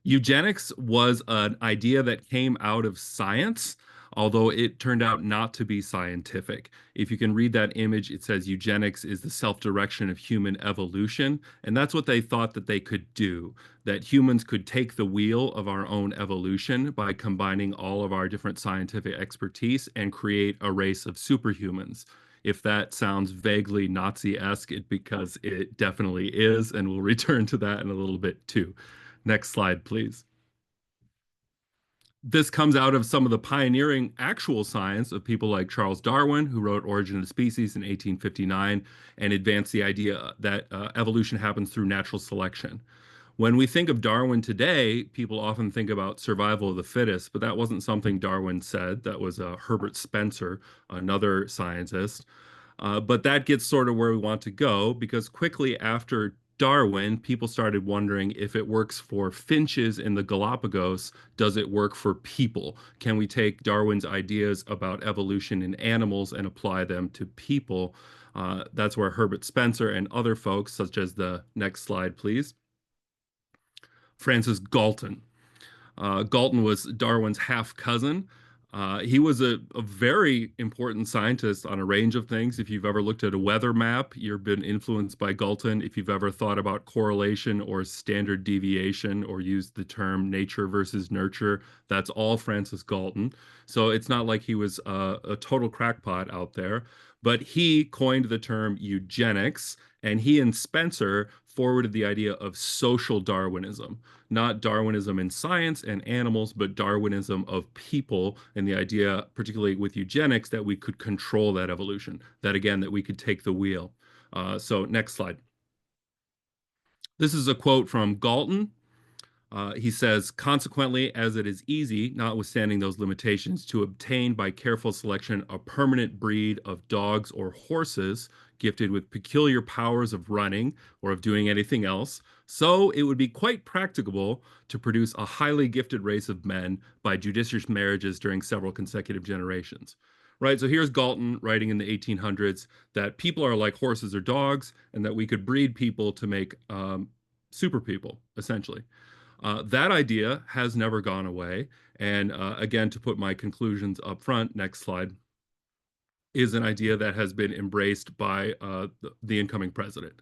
Eugenics was an idea that came out of science, although it turned out not to be scientific. If you can read that image, it says eugenics is the self-direction of human evolution, and that's what they thought that they could do, that humans could take the wheel of our own evolution by combining all of our different scientific expertise and create a race of superhumans. If that sounds vaguely Nazi-esque, because it definitely is, and we'll return to that in a little bit too. Next slide, please. This comes out of some of the pioneering actual science of people like Charles Darwin, who wrote Origin of the Species in 1859 and advanced the idea that evolution happens through natural selection. When we think of Darwin today, people often think about survival of the fittest, but that wasn't something Darwin said. That was Herbert Spencer, another scientist. But that gets sort of where we want to go, because quickly after Darwin, people started wondering, if it works for finches in the Galapagos, does it work for people? Can we take Darwin's ideas about evolution in animals and apply them to people? That's where Herbert Spencer and other folks, such as the next slide, please, Francis Galton. Galton was Darwin's half cousin. He was a very important scientist on a range of things. If you've ever looked at a weather map, you've been influenced by Galton. If you've ever thought about correlation or standard deviation or used the term nature versus nurture, that's all Francis Galton. So it's not like he was a total crackpot out there, but he coined the term eugenics, and he and Spencer forwarded the idea of social Darwinism, not Darwinism in science and animals, but Darwinism of people, and the idea, particularly with eugenics, that we could control that evolution, that again, that we could take the wheel. So next slide. This is a quote from Galton. He says, consequently, as it is easy, notwithstanding those limitations, to obtain by careful selection a permanent breed of dogs or horses gifted with peculiar powers of running or of doing anything else, so it would be quite practicable to produce a highly gifted race of men by judicious marriages during several consecutive generations. Right, so here's Galton writing in the 1800s that people are like horses or dogs, and that we could breed people to make super people, essentially. That idea has never gone away. And again, to put my conclusions up front, next slide, is an idea that has been embraced by the incoming president.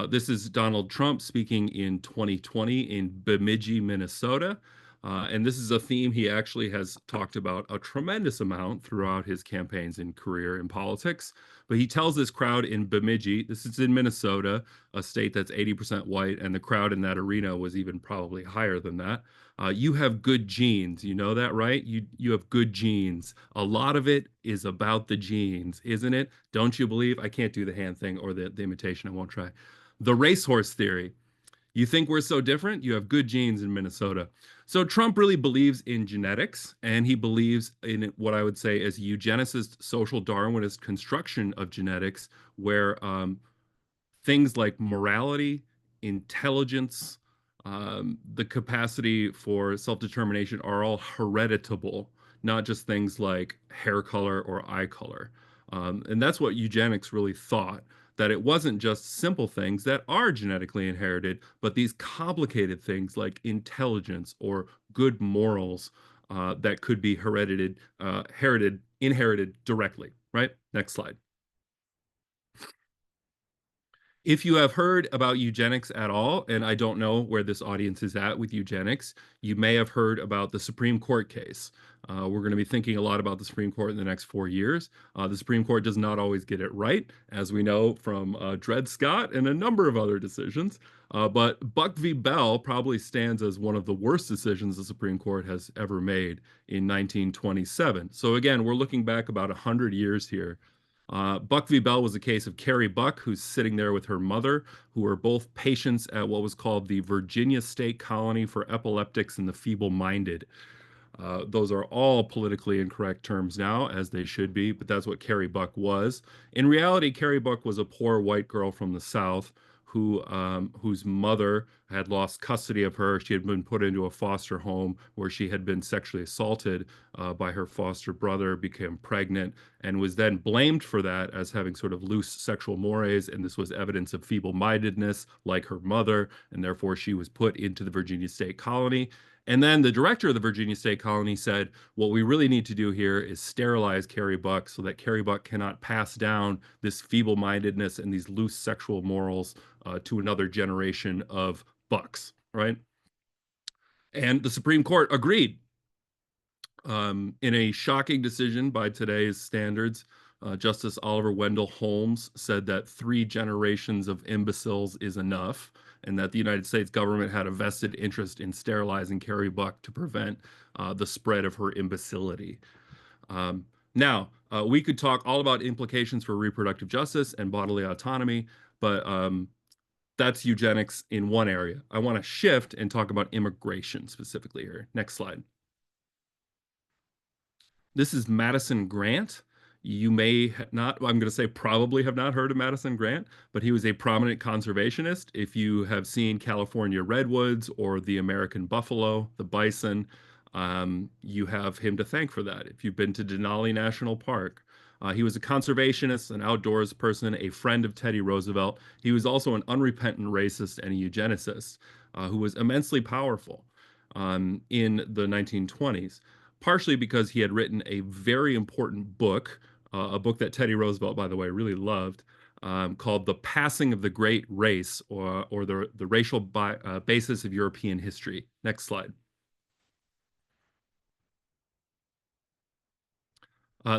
This is Donald Trump speaking in 2020 in Bemidji, Minnesota. And this is a theme he actually has talked about a tremendous amount throughout his campaigns and career in politics. But he tells this crowd in Bemidji, this is in Minnesota, a state that's 80% white, and the crowd in that arena was even probably higher than that. You have good genes. You know that, right? You have good genes. A lot of it is about the genes, isn't it? Don't you believe? I can't do the hand thing or the imitation. I won't try. The racehorse theory. You think we're so different? You have good genes in Minnesota. So Trump really believes in genetics, and he believes in what I would say is eugenicist, social Darwinist construction of genetics, where things like morality, intelligence, the capacity for self-determination are all hereditable, not just things like hair color or eye color. And that's what eugenics really thought, that it wasn't just simple things that are genetically inherited, but these complicated things like intelligence or good morals that could be inherited directly, right? Next slide. If you have heard about eugenics at all, and I don't know where this audience is at with eugenics, you may have heard about the Supreme Court case. We're going to be thinking a lot about the Supreme Court in the next 4 years. The Supreme Court does not always get it right, as we know from Dred Scott and a number of other decisions. But Buck v. Bell probably stands as one of the worst decisions the Supreme Court has ever made in 1927. So again, we're looking back about 100 years here. Buck v. Bell was a case of Carrie Buck, who's sitting there with her mother, who were both patients at what was called the Virginia State Colony for Epileptics and the Feeble-Minded. Those are all politically incorrect terms now, as they should be, but that's what Carrie Buck was. In reality, Carrie Buck was a poor white girl from the South whose mother had lost custody of her. She had been put into a foster home where she had been sexually assaulted by her foster brother, became pregnant, and was then blamed for that as having sort of loose sexual mores, and this was evidence of feeble-mindedness like her mother, and therefore she was put into the Virginia State Colony. And then the director of the Virginia State Colony said, what we really need to do here is sterilize Carrie Buck so that Carrie Buck cannot pass down this feeble-mindedness and these loose sexual morals to another generation of Bucks, right? And the Supreme Court agreed. In a shocking decision by today's standards, Justice Oliver Wendell Holmes said that 3 generations of imbeciles is enough, and that the United States government had a vested interest in sterilizing Carrie Buck to prevent the spread of her imbecility. Now, we could talk all about implications for reproductive justice and bodily autonomy, but that's eugenics in one area. I want to shift and talk about immigration specifically here. Next slide. This is Madison Grant. You may not, I'm going to say probably have not heard of Madison Grant, but he was a prominent conservationist. If you have seen California redwoods or the American buffalo, the bison, you have him to thank for that. If you've been to Denali National Park, he was a conservationist, an outdoors person, a friend of Teddy Roosevelt. He was also an unrepentant racist and a eugenicist who was immensely powerful. in the 1920s, partially because he had written a very important book, a book that Teddy Roosevelt, by the way, really loved, called The Passing of the Great Race, or the Racial Basis of European History. Next slide.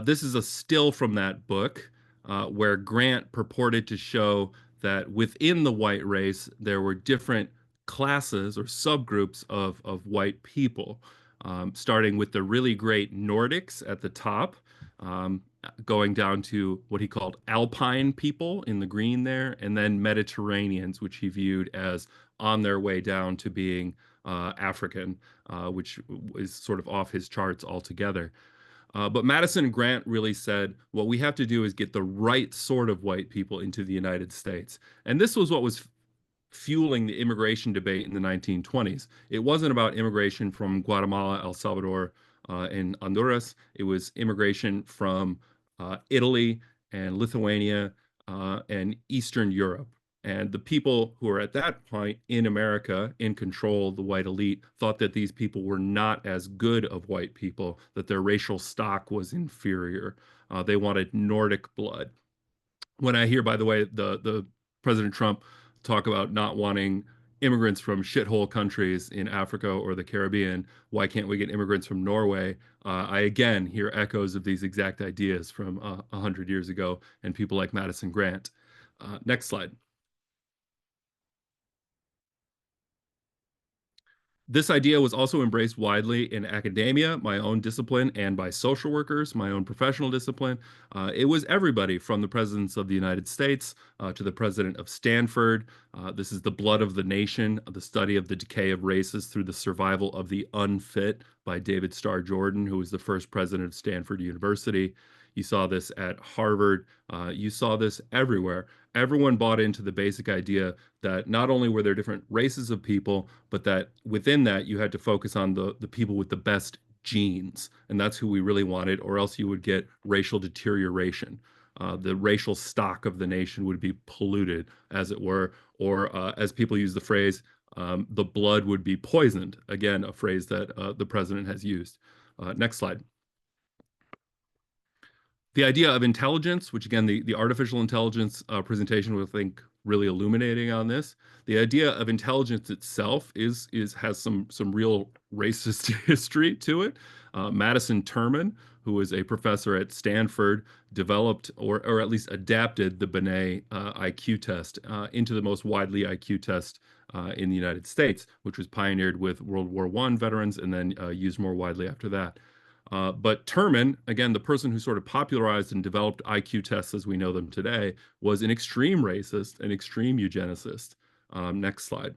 This is a still from that book where Grant purported to show that within the white race, there were different classes or subgroups of white people, starting with the really great Nordics at the top, going down to what he called Alpine people in the green there, and then Mediterraneans, which he viewed as on their way down to being African, which is sort of off his charts altogether. But Madison and Grant really said, what we have to do is get the right sort of white people into the United States. And this was what was fueling the immigration debate in the 1920s. It wasn't about immigration from Guatemala, El Salvador, and Honduras. It was immigration from Italy and Lithuania and Eastern Europe. And the people who were at that point in America, in control, the white elite, thought that these people were not as good of white people, that their racial stock was inferior. They wanted Nordic blood. When I hear, by the way, the President Trump talk about not wanting immigrants from shithole countries in Africa or the Caribbean, why can't we get immigrants from Norway? I again hear echoes of these exact ideas from 100 years ago and people like Madison Grant. Next slide. This idea was also embraced widely in academia, my own discipline, and by social workers, my own professional discipline. It was everybody from the presidents of the United States to the president of Stanford. This is The Blood of the Nation, the study of the decay of races through the survival of the unfit by David Starr Jordan, who was the first president of Stanford University. You saw this at Harvard. You saw this everywhere. Everyone bought into the basic idea that not only were there different races of people, but that within that you had to focus on the people with the best genes. And that's who we really wanted, or else you would get racial deterioration. The racial stock of the nation would be polluted, as it were, or as people use the phrase, the blood would be poisoned. Again, a phrase that the president has used. Next slide. The idea of intelligence, which again, the artificial intelligence presentation was, I think, really illuminating on this. The idea of intelligence itself has some real racist history to it. Madison Terman, who was a professor at Stanford, developed or at least adapted the Binet IQ test into the most widely IQ test in the United States, which was pioneered with World War I veterans and then used more widely after that. But Terman, again, the person who sort of popularized and developed IQ tests as we know them today, was an extreme racist, an extreme eugenicist. Next slide.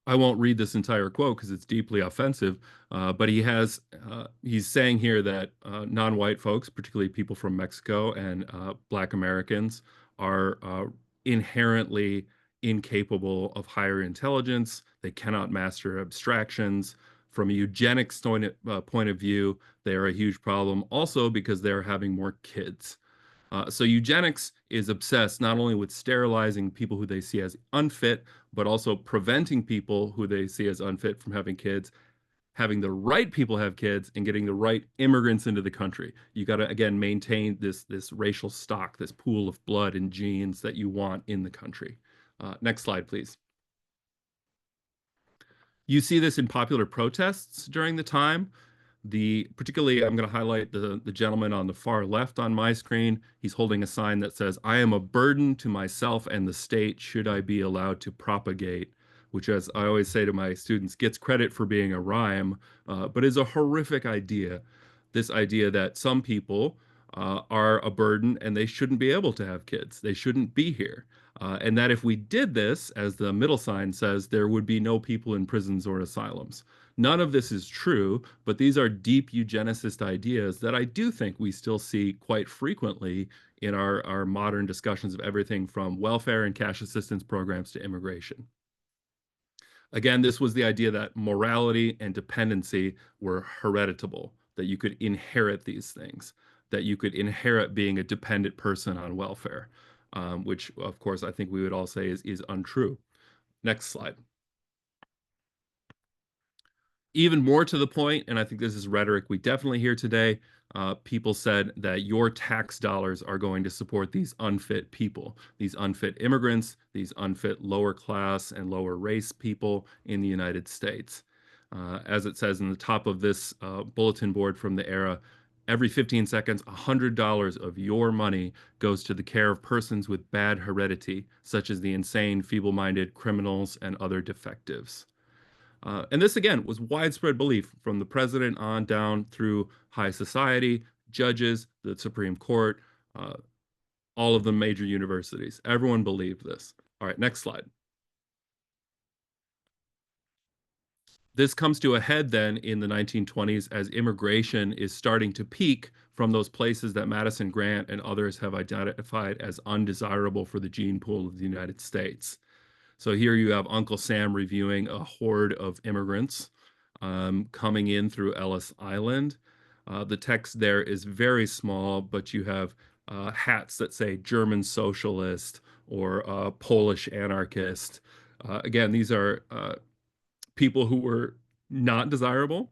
I won't read this entire quote because it's deeply offensive, but he's saying here that non-white folks, particularly people from Mexico and Black Americans, are inherently incapable of higher intelligence. They cannot master abstractions. From a eugenics point of view, they are a huge problem also because they're having more kids. So eugenics is obsessed not only with sterilizing people who they see as unfit, but also preventing people who they see as unfit from having kids, having the right people have kids, and getting the right immigrants into the country. You got to, again, maintain this racial stock, this pool of blood and genes that you want in the country. Next slide, please. You see this in popular protests during the time. Particularly, I'm going to highlight the gentleman on the far left on my screen. He's holding a sign that says, "I am a burden to myself and the state should I be allowed to propagate," which, as I always say to my students, gets credit for being a rhyme, but is a horrific idea. This idea that some people are a burden and they shouldn't be able to have kids. They shouldn't be here. And that if we did this, as the middle sign says, there would be no people in prisons or asylums. None of this is true, but these are deep eugenicist ideas that I do think we still see quite frequently in our modern discussions of everything from welfare and cash assistance programs to immigration. Again, this was the idea that morality and dependency were hereditable, that you could inherit these things, that you could inherit being a dependent person on welfare, which, of course, I think we would all say is untrue. Next slide. Even more to the point, and I think this is rhetoric we definitely hear today, people said that your tax dollars are going to support these unfit people, these unfit immigrants, these unfit lower class and lower race people in the United States. As it says in the top of this bulletin board from the era, every 15 seconds, $100 of your money goes to the care of persons with bad heredity, such as the insane, feeble-minded, criminals, and other defectives. And this, again, was widespread belief from the president on down through high society, judges, the Supreme Court, all of the major universities. Everyone believed this. All right, next slide. This comes to a head then in the 1920s as immigration is starting to peak from those places that Madison Grant and others have identified as undesirable for the gene pool of the United States. So here you have Uncle Sam reviewing a horde of immigrants coming in through Ellis Island. The text there is very small, but you have hats that say German socialist or Polish anarchist. Again, these are people who were not desirable.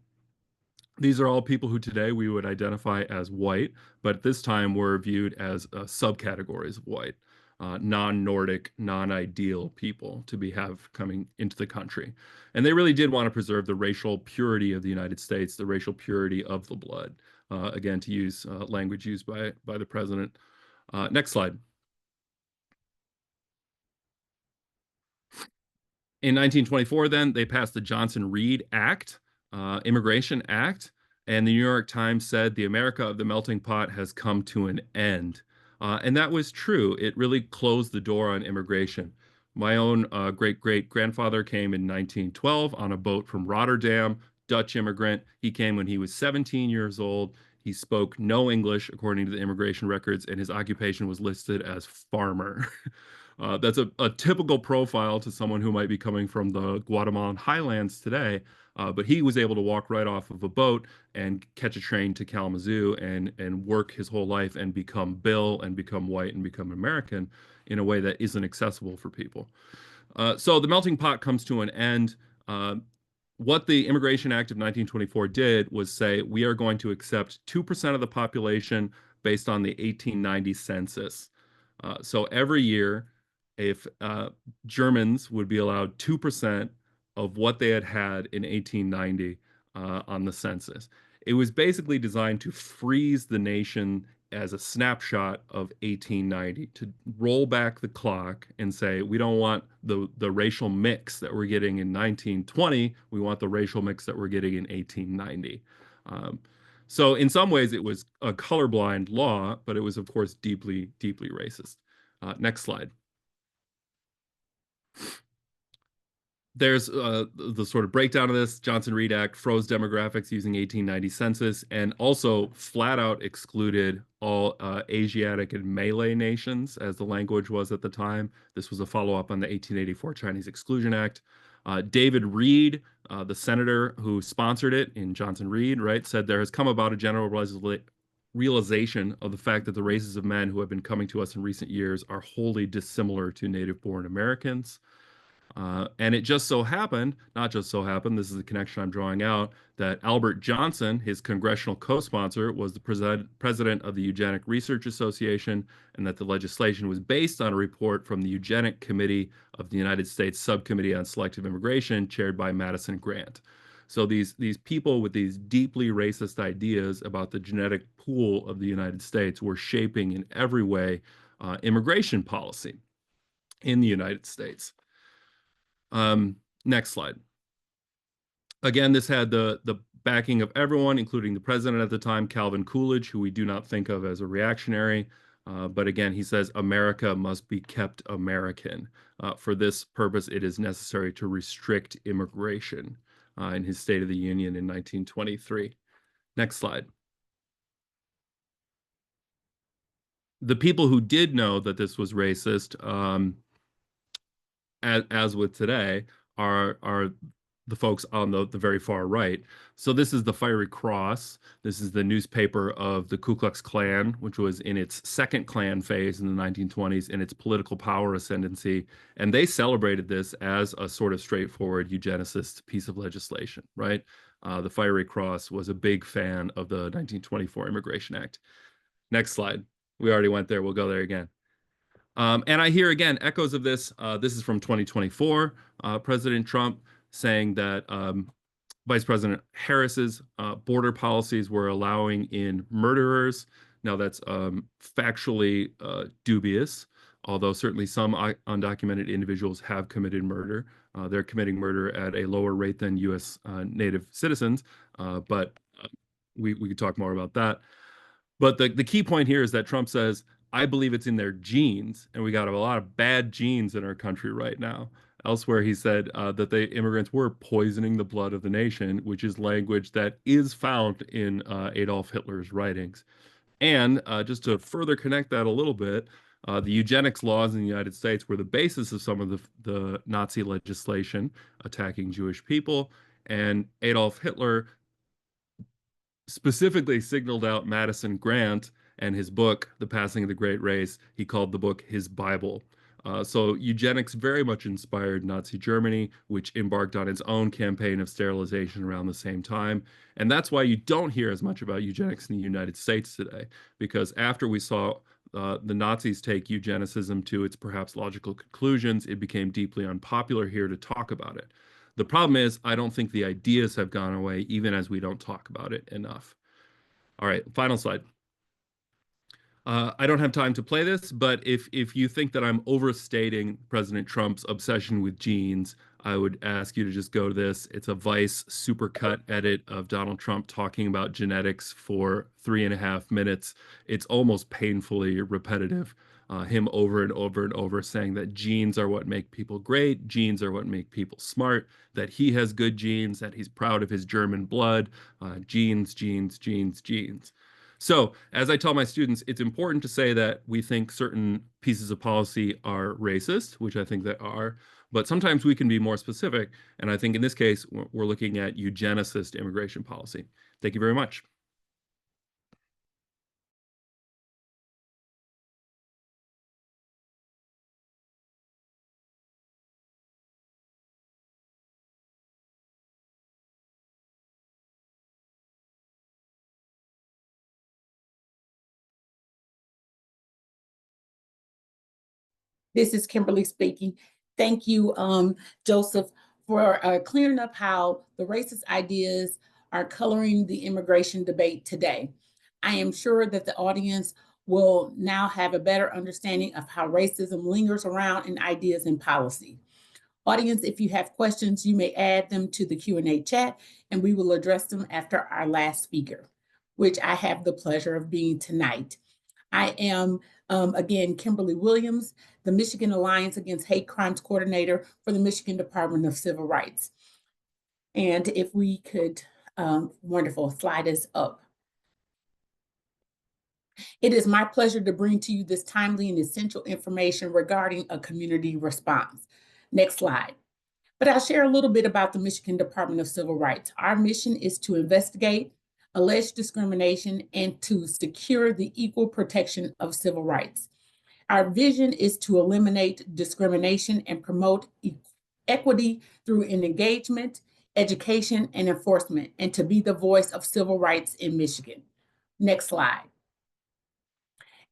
These are all people who today we would identify as white, but at this time were viewed as subcategories of white. Non-Nordic, non-ideal people to have coming into the country. And they really did want to preserve the racial purity of the United States, the racial purity of the blood, again, to use language used by the president. Next slide. In 1924, then, they passed the Johnson-Reed Act, Immigration Act, and the New York Times said the America of the melting pot has come to an end. And that was true. It really closed the door on immigration. My own great-great-grandfather came in 1912 on a boat from Rotterdam, Dutch immigrant. He came when he was 17 years old. He spoke no English, according to the immigration records, and his occupation was listed as farmer. That's a typical profile to someone who might be coming from the Guatemalan highlands today, but he was able to walk right off of a boat and catch a train to Kalamazoo and work his whole life and become Bill and become white and become American in a way that isn't accessible for people. So the melting pot comes to an end. What the Immigration Act of 1924 did was say we are going to accept 2% of the population based on the 1890 census. So every year, if Germans would be allowed 2% of what they had in 1890 on the census. It was basically designed to freeze the nation as a snapshot of 1890, to roll back the clock and say, we don't want the racial mix that we're getting in 1920, we want the racial mix that we're getting in 1890. So in some ways it was a colorblind law, but it was of course deeply, deeply racist. Next slide. There's the sort of breakdown of this. Johnson-Reed Act froze demographics using 1890 census and also flat out excluded all Asiatic and Malay nations as the language was at the time. This was a follow-up on the 1884 Chinese Exclusion Act. David Reed, the senator who sponsored it in Johnson-Reed, right, said there has come about a general realization of the fact that the races of men who have been coming to us in recent years are wholly dissimilar to native-born Americans. And it just so happened, not just so happened, this is the connection I'm drawing out, that Albert Johnson, his congressional co-sponsor, was the president of the Eugenic Research Association, and that the legislation was based on a report from the Eugenic Committee of the United States Subcommittee on Selective Immigration, chaired by Madison Grant. So these people with these deeply racist ideas about the genetic pool of the United States were shaping in every way immigration policy in the United States. Next slide. Again, this had the backing of everyone, including the president at the time, Calvin Coolidge, who we do not think of as a reactionary. But again, he says America must be kept American. For this purpose, it is necessary to restrict immigration in his State of the Union in 1923. Next slide. The people who did know that this was racist, as with today, are the folks on the very far right. So this is the Fiery Cross. This is the newspaper of the Ku Klux Klan, which was in its second Klan phase in the 1920s in its political power ascendancy. And they celebrated this as a sort of straightforward eugenicist piece of legislation, right? the Fiery Cross was a big fan of the 1924 Immigration Act. Next slide. We already went there. We'll go there again. And I hear again echoes of this. This is from 2024. President Trump saying that Vice President Harris's border policies were allowing in murderers. Now that's factually dubious, although certainly some undocumented individuals have committed murder. They're committing murder at a lower rate than U.S. Native citizens, but we could talk more about that. But the key point here is that Trump says, I believe it's in their genes, and we got a lot of bad genes in our country right now. Elsewhere, he said that the immigrants were poisoning the blood of the nation, which is language that is found in Adolf Hitler's writings. And just to further connect that a little bit, the eugenics laws in the United States were the basis of some of the Nazi legislation attacking Jewish people. And Adolf Hitler specifically signaled out Madison Grant and his book, The Passing of the Great Race. He called the book his Bible. So eugenics very much inspired Nazi Germany, which embarked on its own campaign of sterilization around the same time. And that's why you don't hear as much about eugenics in the United States today, because after we saw the Nazis take eugenicism to its perhaps logical conclusions, it became deeply unpopular here to talk about it. The problem is, I don't think the ideas have gone away, even as we don't talk about it enough. All right, final slide. I don't have time to play this, but if you think that I'm overstating President Trump's obsession with genes, I would ask you to just go to this. It's a Vice supercut edit of Donald Trump talking about genetics for 3.5 minutes. It's almost painfully repetitive. Him over and over and over saying that genes are what make people great, genes are what make people smart, that he has good genes, that he's proud of his German blood, genes, genes, genes, genes. So, as I tell my students, it's important to say that we think certain pieces of policy are racist, which I think they are, but sometimes we can be more specific. And I think in this case, we're looking at eugenicist immigration policy. Thank you very much. This is Kimberly speaking. Thank you, Joseph, for clearing up how the racist ideas are coloring the immigration debate today. I am sure that the audience will now have a better understanding of how racism lingers around in ideas and policy. Audience, if you have questions, you may add them to the Q&A chat, and we will address them after our last speaker, which I have the pleasure of being tonight. I am, again, Kimberly Williams, the Michigan Alliance Against Hate Crimes Coordinator for the Michigan Department of Civil Rights. And if we could, wonderful, slide us up. It is my pleasure to bring to you this timely and essential information regarding a community response. Next slide. But I'll share a little bit about the Michigan Department of Civil Rights. Our mission is to investigate alleged discrimination and to secure the equal protection of civil rights. Our vision is to eliminate discrimination and promote equity through engagement, education, and enforcement, and to be the voice of civil rights in Michigan. Next slide.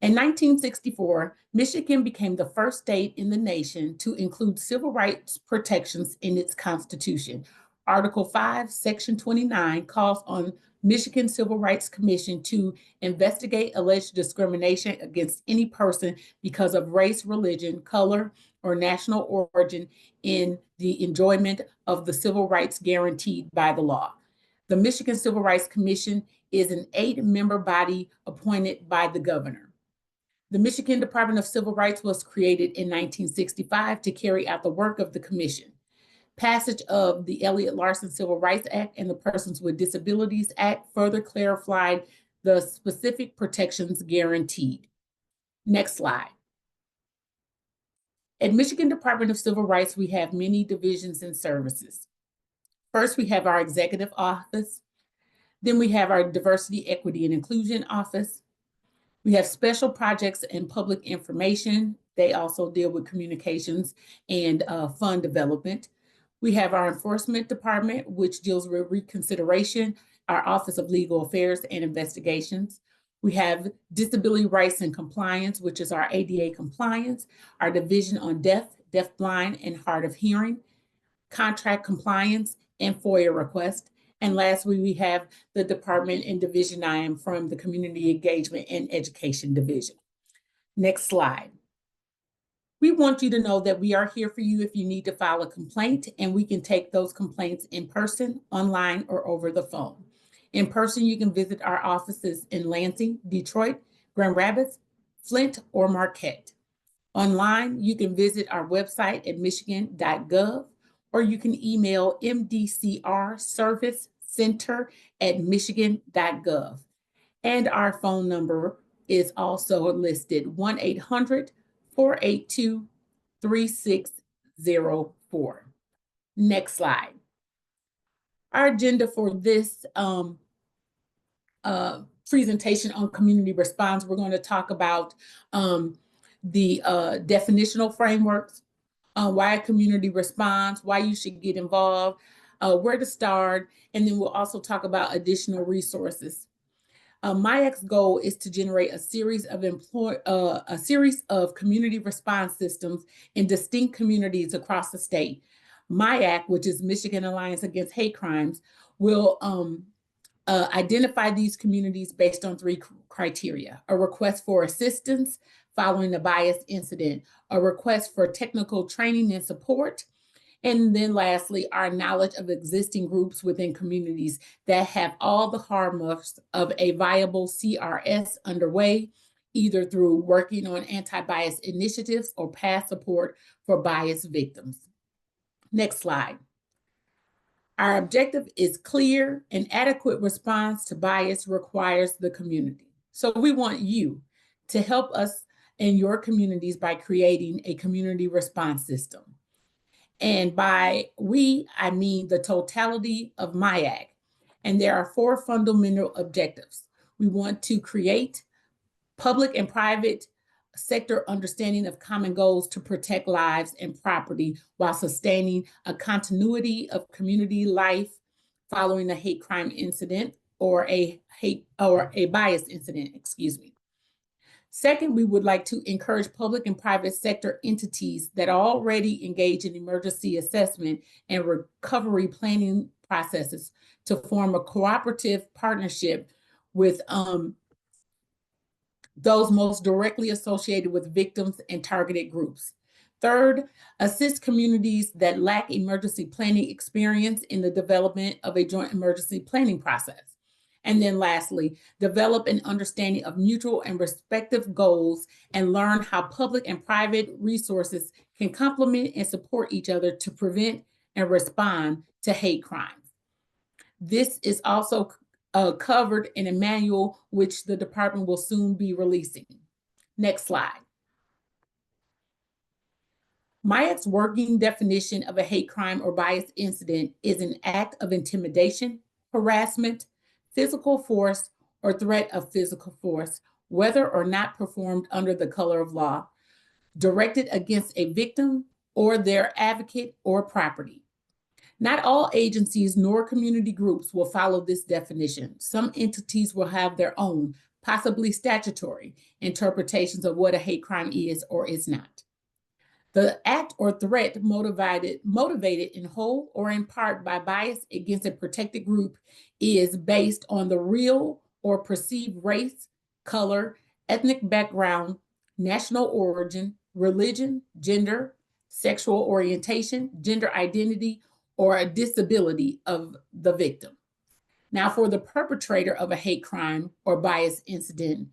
In 1964, Michigan became the first state in the nation to include civil rights protections in its constitution. Article 5, Section 29 calls on Michigan Civil Rights Commission to investigate alleged discrimination against any person because of race, religion, color, or national origin in the enjoyment of the civil rights guaranteed by the law. The Michigan Civil Rights Commission is an 8-member body appointed by the governor. The Michigan Department of Civil Rights was created in 1965 to carry out the work of the commission. Passage of the Elliott Larson Civil Rights Act and the Persons with Disabilities Act further clarified the specific protections guaranteed. Next slide. At Michigan Department of Civil Rights, we have many divisions and services. First, we have our executive office. Then we have our diversity, equity, and inclusion office. We have special projects and public information. They also deal with communications and fund development. We have our enforcement department, which deals with reconsideration, our Office of Legal Affairs and Investigations. We have Disability Rights and Compliance, which is our ADA compliance, our Division on Deaf, Blind, and Hard of Hearing, Contract Compliance, and FOIA request. And lastly, we have the department in Division I am from the Community Engagement and Education Division. Next slide. We want you to know that we are here for you if you need to file a complaint, and we can take those complaints in person, online, or over the phone. In person, you can visit our offices in Lansing, Detroit, Grand Rapids, Flint, or Marquette. Online, you can visit our website at michigan.gov, or you can email mdcrservicecenter@michigan.gov. And our phone number is also listed, 1-800-482-3604. Next slide. Our agenda for this presentation on community response, we're going to talk about the definitional frameworks, why a community responds, why you should get involved, where to start, and then we'll also talk about additional resources. MIAC's goal is to generate a series of community response systems in distinct communities across the state. MIAC, which is Michigan Alliance Against Hate Crimes, will identify these communities based on 3 criteria: a request for assistance following a bias incident, a request for technical training and support, and then lastly, our knowledge of existing groups within communities that have all the hallmarks of a viable CRS underway, either through working on anti-bias initiatives or past support for bias victims. Next slide. Our objective is clear: an adequate response to bias requires the community. So we want you to help us in your communities by creating a community response system. And by we, I mean the totality of MIAC. And there are 4 fundamental objectives. We want to create public and private sector understanding of common goals to protect lives and property while sustaining a continuity of community life following a hate crime incident or a bias incident, excuse me. Second, we would like to encourage public and private sector entities that already engage in emergency assessment and recovery planning processes to form a cooperative partnership with those most directly associated with victims and targeted groups. Third, assist communities that lack emergency planning experience in the development of a joint emergency planning process. And then lastly, develop an understanding of mutual and respective goals and learn how public and private resources can complement and support each other to prevent and respond to hate crimes. This is also covered in a manual which the department will soon be releasing. Next slide. MIAC's working definition of a hate crime or bias incident is an act of intimidation, harassment, physical force, or threat of physical force, whether or not performed under the color of law, directed against a victim or their advocate or property. Not all agencies nor community groups will follow this definition. Some entities will have their own, possibly statutory, interpretations of what a hate crime is or is not. The act or threat motivated in whole or in part by bias against a protected group is based on the real or perceived race, color, ethnic background, national origin, religion, gender, sexual orientation, gender identity, or a disability of the victim. Now, for the perpetrator of a hate crime or bias incident,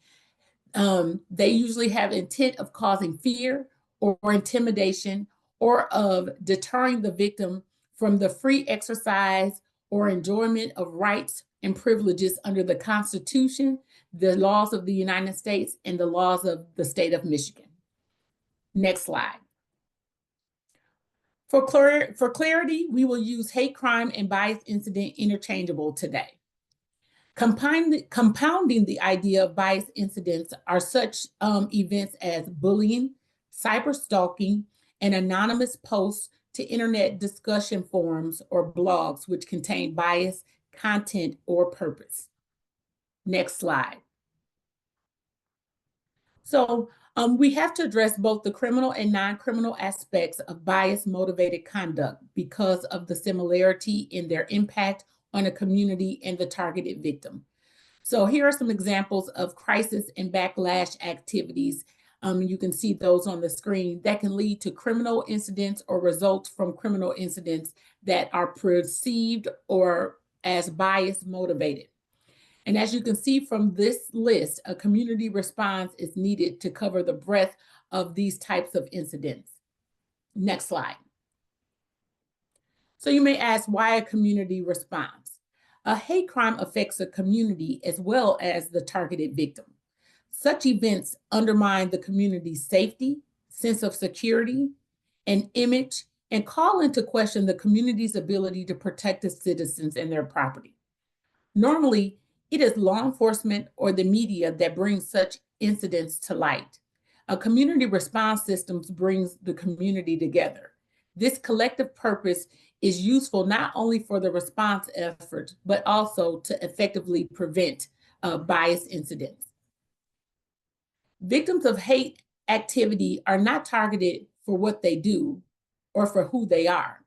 they usually have intent of causing fear or intimidation or of deterring the victim from the free exercise or enjoyment of rights and privileges under the Constitution, the laws of the United States, and the laws of the state of Michigan. Next slide. For clarity, we will use hate crime and bias incident interchangeable today. Compounding the idea of bias incidents are such events as bullying, cyber stalking, and anonymous posts to internet discussion forums or blogs which contain bias, content, or purpose. Next slide. So we have to address both the criminal and non-criminal aspects of bias-motivated conduct because of the similarity in their impact on a community and the targeted victim. So here are some examples of crisis and backlash activities. You can see those on the screen that can lead to criminal incidents or results from criminal incidents that are perceived or as bias motivated. And as you can see from this list, a community response is needed to cover the breadth of these types of incidents. Next slide. So you may ask, why a community response? A hate crime affects a community as well as the targeted victim. Such events undermine the community's safety, sense of security, and image, and call into question the community's ability to protect its citizens and their property. Normally, it is law enforcement or the media that brings such incidents to light. A community response system brings the community together. This collective purpose is useful not only for the response effort, but also to effectively prevent bias incidents. Victims of hate activity are not targeted for what they do or for who they are.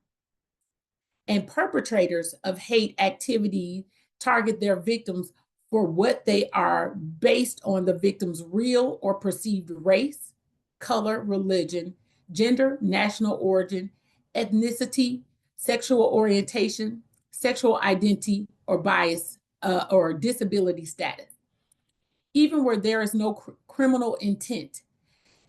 And perpetrators of hate activity target their victims for what they are based on the victim's real or perceived race, color, religion, gender, national origin, ethnicity, sexual orientation, sexual identity, or bias or disability status. Even where there is no criminal intent,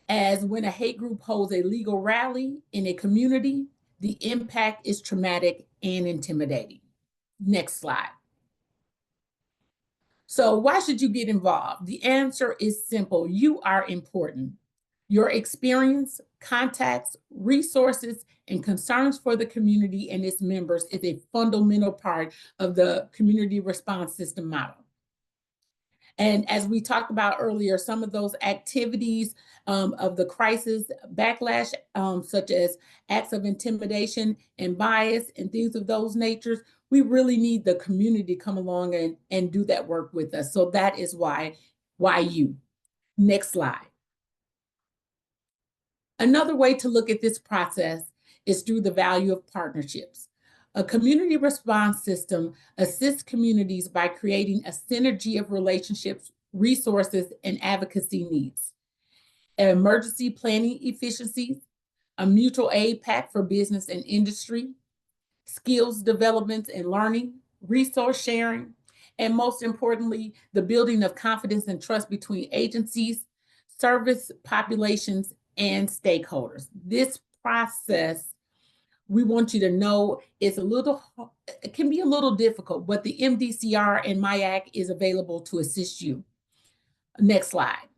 as when a hate group holds a legal rally in a community, the impact is traumatic and intimidating. Next slide. So why should you get involved? The answer is simple. You are important. Your experience, contacts, resources, and concerns for the community and its members is a fundamental part of the community response system model. And as we talked about earlier, some of those activities of the crisis backlash, such as acts of intimidation and bias and things of those natures, we really need the community to come along and do that work with us. So that is why you. Next slide. Another way to look at this process is through the value of partnerships. A community response system assists communities by creating a synergy of relationships, resources, and advocacy needs. Emergency planning efficiencies, a mutual aid pact for business and industry, skills development and learning, resource sharing, and most importantly, the building of confidence and trust between agencies, service populations, and stakeholders. This process, we want you to know, it can be a little difficult, but the MDCR and MIAC is available to assist you. Next slide.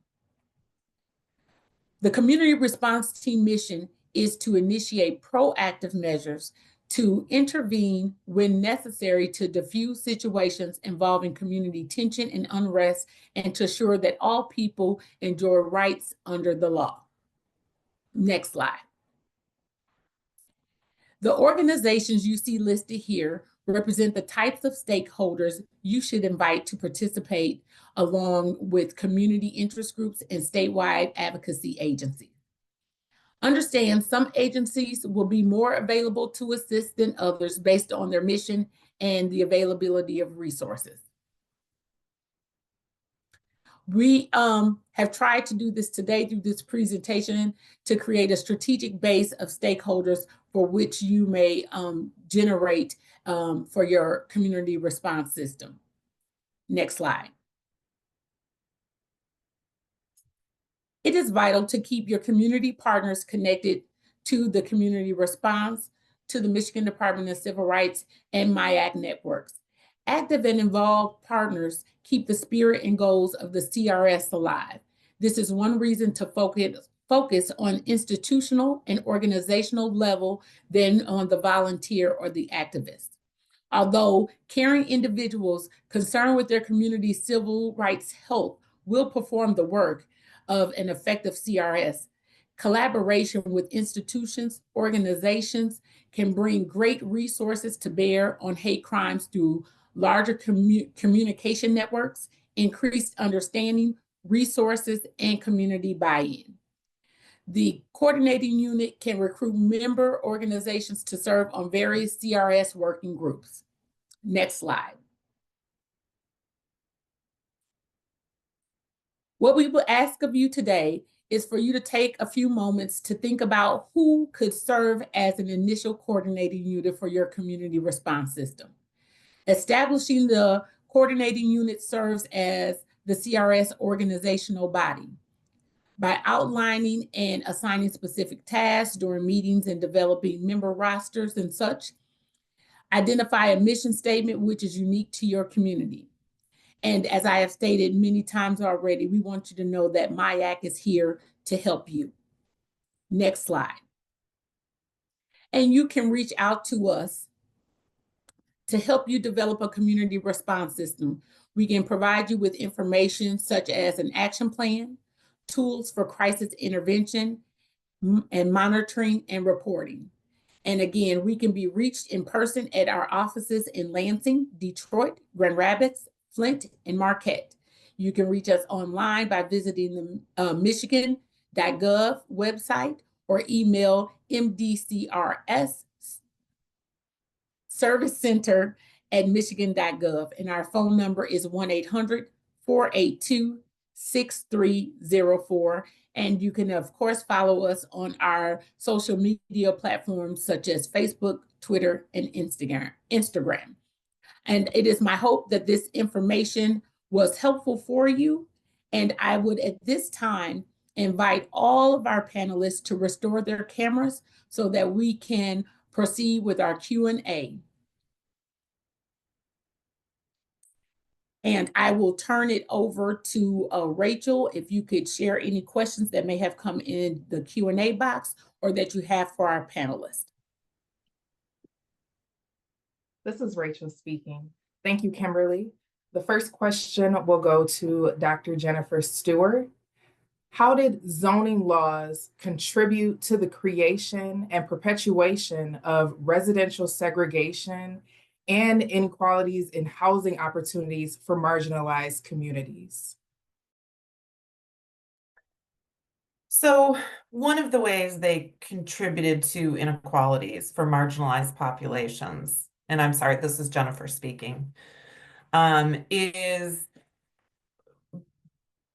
The community response team mission is to initiate proactive measures to intervene when necessary to diffuse situations involving community tension and unrest, and to assure that all people enjoy rights under the law. Next slide. The organizations you see listed here represent the types of stakeholders you should invite to participate, along with community interest groups and statewide advocacy agencies. Understand some agencies will be more available to assist than others based on their mission and the availability of resources. We have tried to do this today through this presentation to create a strategic base of stakeholders for which you may generate for your community response system. Next slide. It is vital to keep your community partners connected to the community response, to the Michigan Department of Civil Rights, and MIAC networks. Active and involved partners keep the spirit and goals of the CRS alive. This is one reason to focus on institutional and organizational level than on the volunteer or the activist. Although caring individuals concerned with their community's civil rights health will perform the work of an effective CRS, Collaboration with institutions, organizations can bring great resources to bear on hate crimes through larger communication networks, increased understanding, resources, and community buy-in. The coordinating unit can recruit member organizations to serve on various CRS working groups. Next slide. What we will ask of you today is for you to take a few moments to think about who could serve as an initial coordinating unit for your community response system. Establishing the coordinating unit serves as the CRS organizational body. By outlining and assigning specific tasks during meetings and developing member rosters and such, identify a mission statement which is unique to your community. And as I have stated many times already, we want you to know that MIAC is here to help you. Next slide. And you can reach out to us to help you develop a community response system. We can provide you with information such as an action plan, tools for crisis intervention, and monitoring and reporting. And again, we can be reached in person at our offices in Lansing, Detroit, Grand Rapids, Flint, and Marquette. You can reach us online by visiting the michigan.gov website or email mdcrs service center at michigan.gov. And our phone number is 1-800-482-6304. And you can, of course, follow us on our social media platforms such as Facebook, Twitter, and Instagram. And it is my hope that this information was helpful for you. And I would at this time invite all of our panelists to restore their cameras so that we can proceed with our Q&A. And I will turn it over to Rachel, if you could share any questions that may have come in the Q&A box or that you have for our panelists. This is Rachel speaking. Thank you, Kimberly. The first question will go to Dr. Jennifer Stewart. How did zoning laws contribute to the creation and perpetuation of residential segregation and inequalities in housing opportunities for marginalized communities? So one of the ways they contributed to inequalities for marginalized populations, and I'm sorry, this is Jennifer speaking, is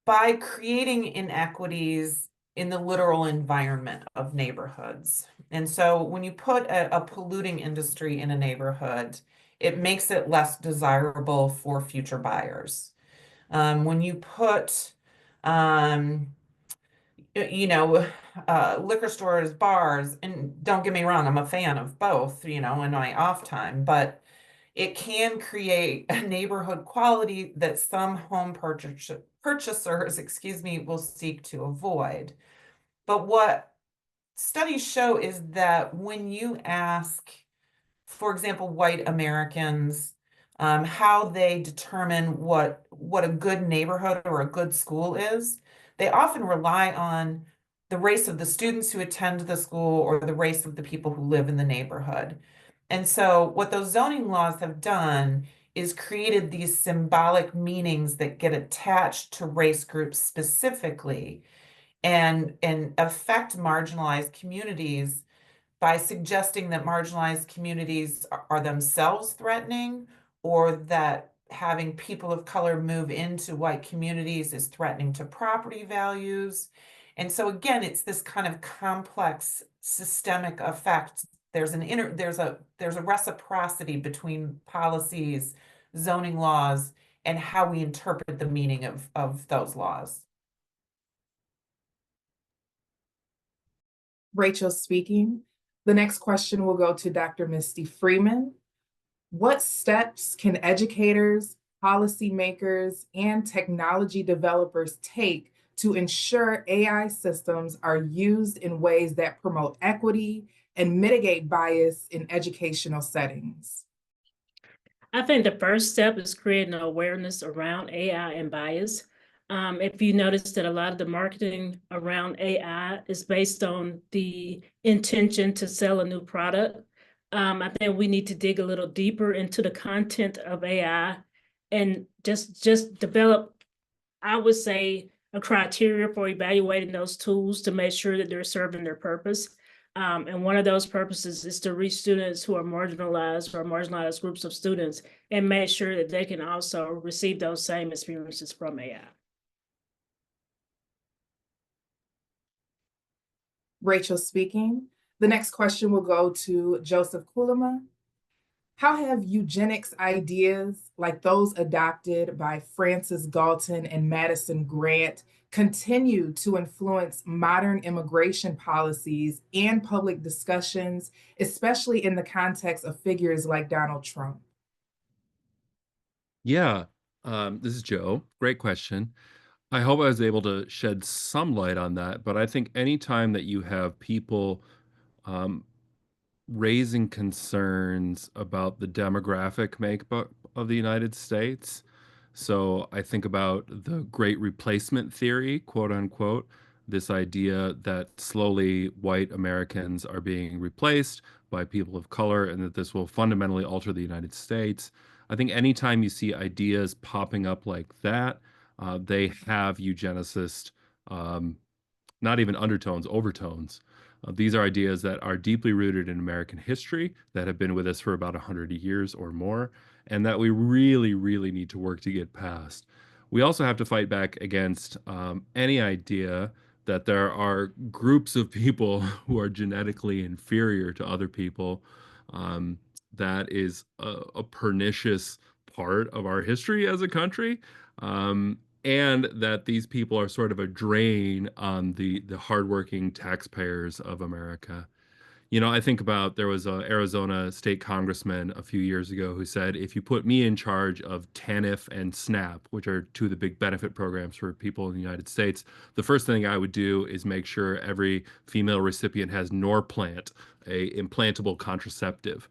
by creating inequities in the literal environment of neighborhoods. And so when you put a polluting industry in a neighborhood, it makes it less desirable for future buyers. When you put, liquor stores, bars, and don't get me wrong, I'm a fan of both, in my off time, but it can create a neighborhood quality that some home purchasers, will seek to avoid. But what studies show is that when you ask, for example, white Americans, how they determine what a good neighborhood or a good school is, they often rely on the race of the students who attend the school or the race of the people who live in the neighborhood. And so what those zoning laws have done is created these symbolic meanings that get attached to race groups specifically and affect marginalized communities by suggesting that marginalized communities are themselves threatening, or that having people of color move into white communities is threatening to property values. And so again, it's this kind of complex systemic effect. There's a reciprocity between policies, zoning laws, and how we interpret the meaning of those laws. Rachel speaking. The next question will go to Dr. Misty Freeman. What steps can educators, policymakers, and technology developers take to ensure AI systems are used in ways that promote equity and mitigate bias in educational settings? I think the first step is creating awareness around AI and bias. If you notice that a lot of the marketing around AI is based on the intention to sell a new product, I think we need to dig a little deeper into the content of AI and just develop, I would say, a criteria for evaluating those tools to make sure that they're serving their purpose. And one of those purposes is to reach students who are marginalized or marginalized groups of students and make sure that they can also receive those same experiences from AI. Rachel speaking. The next question will go to Joseph Kulama. How have eugenics ideas like those adopted by Francis Galton and Madison Grant continued to influence modern immigration policies and public discussions, especially in the context of figures like Donald Trump? Yeah, this is Joe. Great question. I hope I was able to shed some light on that, but I think anytime that you have people um, raising concerns about the demographic makeup of the United States. So I think about the great replacement theory, quote unquote, this idea that slowly white Americans are being replaced by people of color and that this will fundamentally alter the United States. I think anytime you see ideas popping up like that, they have eugenicist, um, not even undertones, overtones. These are ideas that are deeply rooted in American history, that have been with us for about 100 years or more, and that we really, really need to work to get past. We also have to fight back against any idea that there are groups of people who are genetically inferior to other people. Um, that is a pernicious part of our history as a country. And that these people are sort of a drain on the hardworking taxpayers of America. You know, I think about there was a Arizona state congressman a few years ago who said, if you put me in charge of TANF and SNAP, which are two of the big benefit programs for people in the United States, the first thing I would do is make sure every female recipient has Norplant, a implantable contraceptive.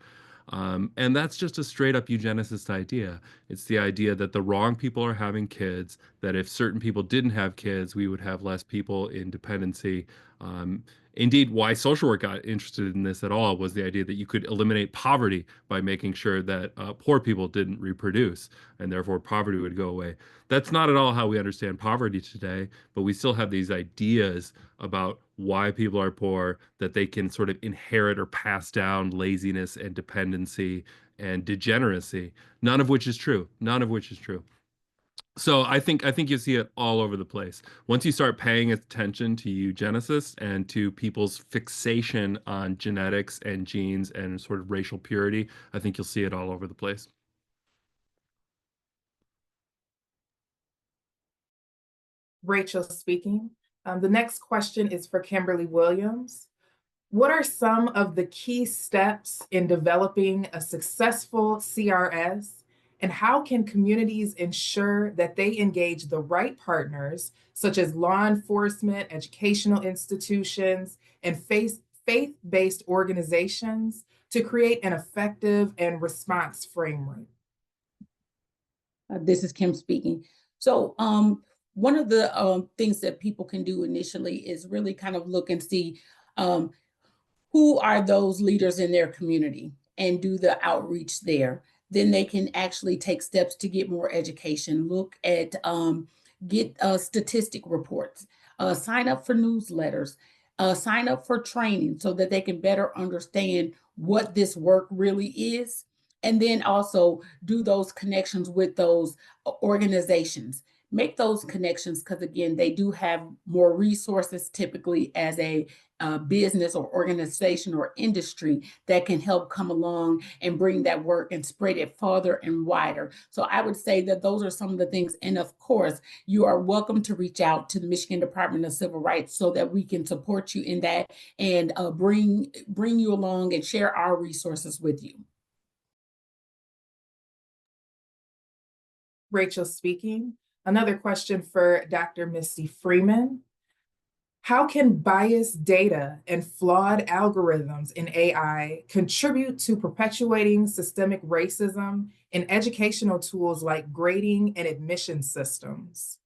And that's just a straight up eugenicist idea. It's the idea that the wrong people are having kids, that if certain people didn't have kids, we would have less people in dependency. Indeed, why social work got interested in this at all was the idea that you could eliminate poverty by making sure that poor people didn't reproduce, and therefore poverty would go away. That's not at all how we understand poverty today, but we still have these ideas about why people are poor, that they can sort of inherit or pass down laziness and dependency and degeneracy, none of which is true. None of which is true. So I think you see it all over the place. Once you start paying attention to eugenicists and to people's fixation on genetics and genes and sort of racial purity, I think you'll see it all over the place. Rachel speaking. The next question is for Kimberly Williams. What are some of the key steps in developing a successful CRS? And how can communities ensure that they engage the right partners, such as law enforcement, educational institutions, and faith-based organizations, to create an effective and response framework? This is Kim speaking. So one of the things that people can do initially is really kind of look and see who are those leaders in their community and do the outreach there. Then they can actually take steps to get more education, look at, get statistic reports, sign up for newsletters, sign up for training so that they can better understand what this work really is. And then also do those connections with those organizations. Make those connections because, again, they do have more resources typically as a business or organization or industry that can help come along and bring that work and spread it farther and wider. So I would say that those are some of the things. And of course, you are welcome to reach out to the Michigan Department of Civil Rights so that we can support you in that and bring you along and share our resources with you. Rachel speaking. Another question for Dr. Misty Freeman. How can biased data and flawed algorithms in AI contribute to perpetuating systemic racism in educational tools like grading and admission systems?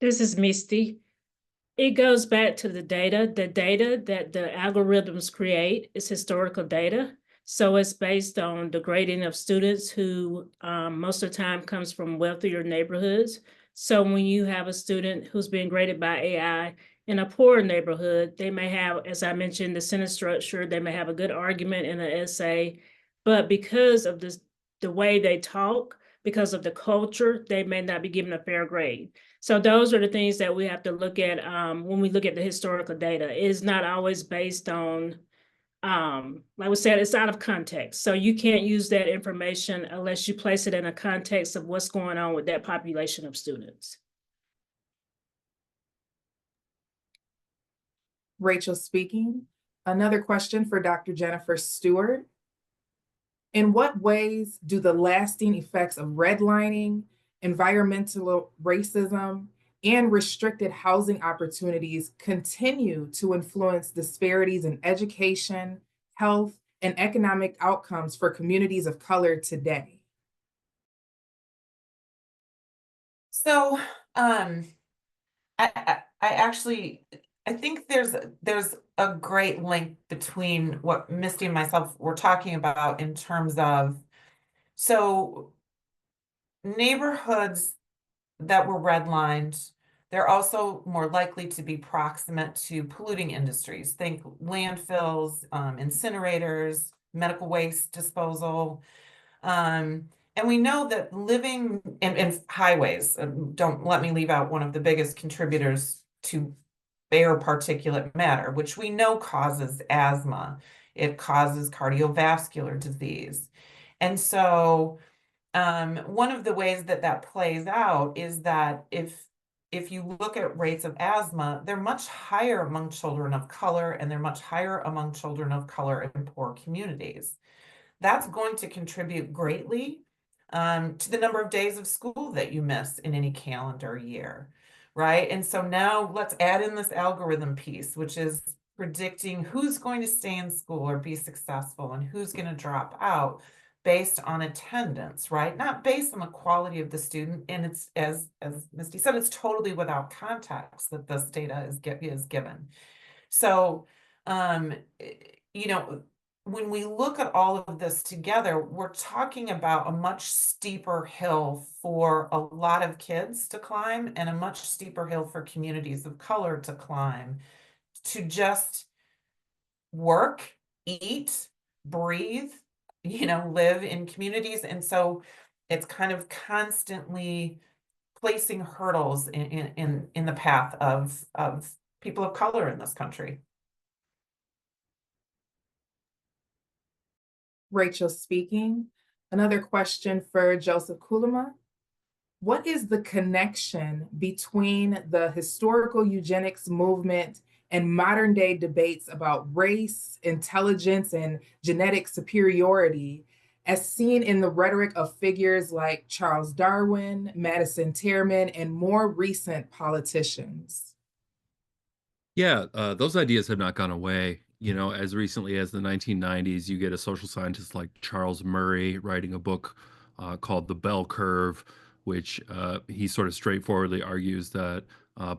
This is Misty. It goes back to the data. The data that the algorithms create is historical data. So it's based on the grading of students who most of the time comes from wealthier neighborhoods. So when you have a student who's being graded by AI in a poor neighborhood, they may have, as I mentioned, the sentence structure, they may have a good argument in an essay, but because of this, the way they talk, because of the culture, they may not be given a fair grade. So those are the things that we have to look at when we look at the historical data. It is not always based on, like we said, it's out of context. So you can't use that information unless you place it in a context of what's going on with that population of students. Rachel speaking. Another question for Dr. Jennifer Stewart. In what ways do the lasting effects of redlining, environmental racism, and restricted housing opportunities continue to influence disparities in education, health, and economic outcomes for communities of color today? So, I think there's a great link between what Misty and myself were talking about in terms of, so neighborhoods that were redlined, they're also more likely to be proximate to polluting industries. Think landfills, incinerators, medical waste disposal. And we know that living in highways, don't let me leave out one of the biggest contributors to air particulate matter, which we know causes asthma. It causes cardiovascular disease. And so one of the ways that that plays out is that if you look at rates of asthma, they're much higher among children of color, and they're much higher among children of color in poor communities. That's going to contribute greatly to the number of days of school that you miss in any calendar year, right? And so now let's add in this algorithm piece, which is predicting who's going to stay in school or be successful and who's going to drop out based on attendance, right? Not based on the quality of the student. And it's, as Misty said, it's totally without context that this data is given. So, you know, when we look at all of this together, we're talking about a much steeper hill for a lot of kids to climb, and a much steeper hill for communities of color to climb, to just work, eat, breathe, you know, live in communities. And so it's kind of constantly placing hurdles in the path of people of color in this country. Rachel speaking. Another question for Joseph Kulama. What is the connection between the historical eugenics movement and modern day debates about race, intelligence, and genetic superiority, as seen in the rhetoric of figures like Charles Darwin, Madison Tierman, and more recent politicians? Yeah, those ideas have not gone away. You know, as recently as the 1990s, you get a social scientist like Charles Murray writing a book called The Bell Curve, which he sort of straightforwardly argues that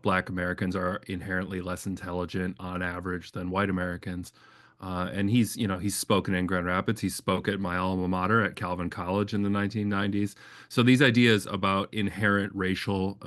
Black Americans are inherently less intelligent on average than white Americans. And he's, you know, he's spoken in Grand Rapids. He spoke at my alma mater at Calvin College in the 1990s. So these ideas about inherent racial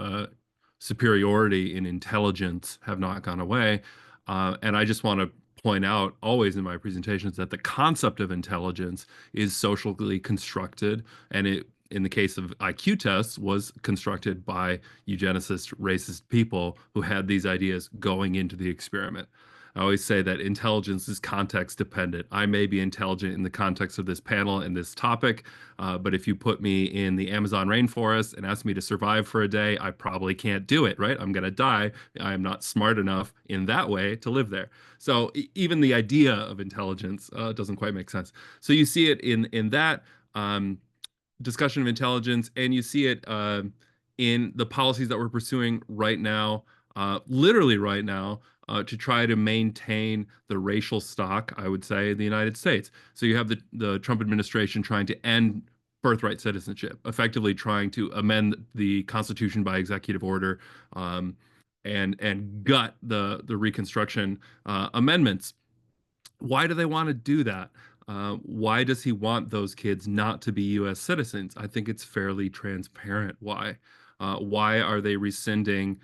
superiority in intelligence have not gone away. And I just want to point out always in my presentations that the concept of intelligence is socially constructed, and it, in the case of IQ tests, was constructed by eugenicist racist people who had these ideas going into the experiment. I always say that intelligence is context dependent. I may be intelligent in the context of this panel and this topic, but if you put me in the Amazon rainforest and ask me to survive for a day, I probably can't do it, right? I'm going to die. I am not smart enough in that way to live there. So even the idea of intelligence doesn't quite make sense. So you see it in that discussion of intelligence, and you see it in the policies that we're pursuing right now, literally right now, to try to maintain the racial stock, I would say, in the United States. So you have the Trump administration trying to end birthright citizenship, effectively trying to amend the Constitution by executive order, and gut the Reconstruction amendments. Why do they want to do that? Why does he want those kids not to be U.S. citizens? I think it's fairly transparent why. Why are they rescinding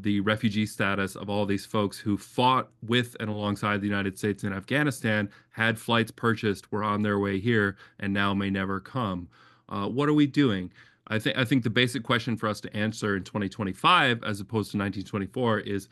the refugee status of all these folks who fought with and alongside the United States in Afghanistan, had flights purchased, were on their way here, and now may never come? What are we doing? I think the basic question for us to answer in 2025, as opposed to 1924, is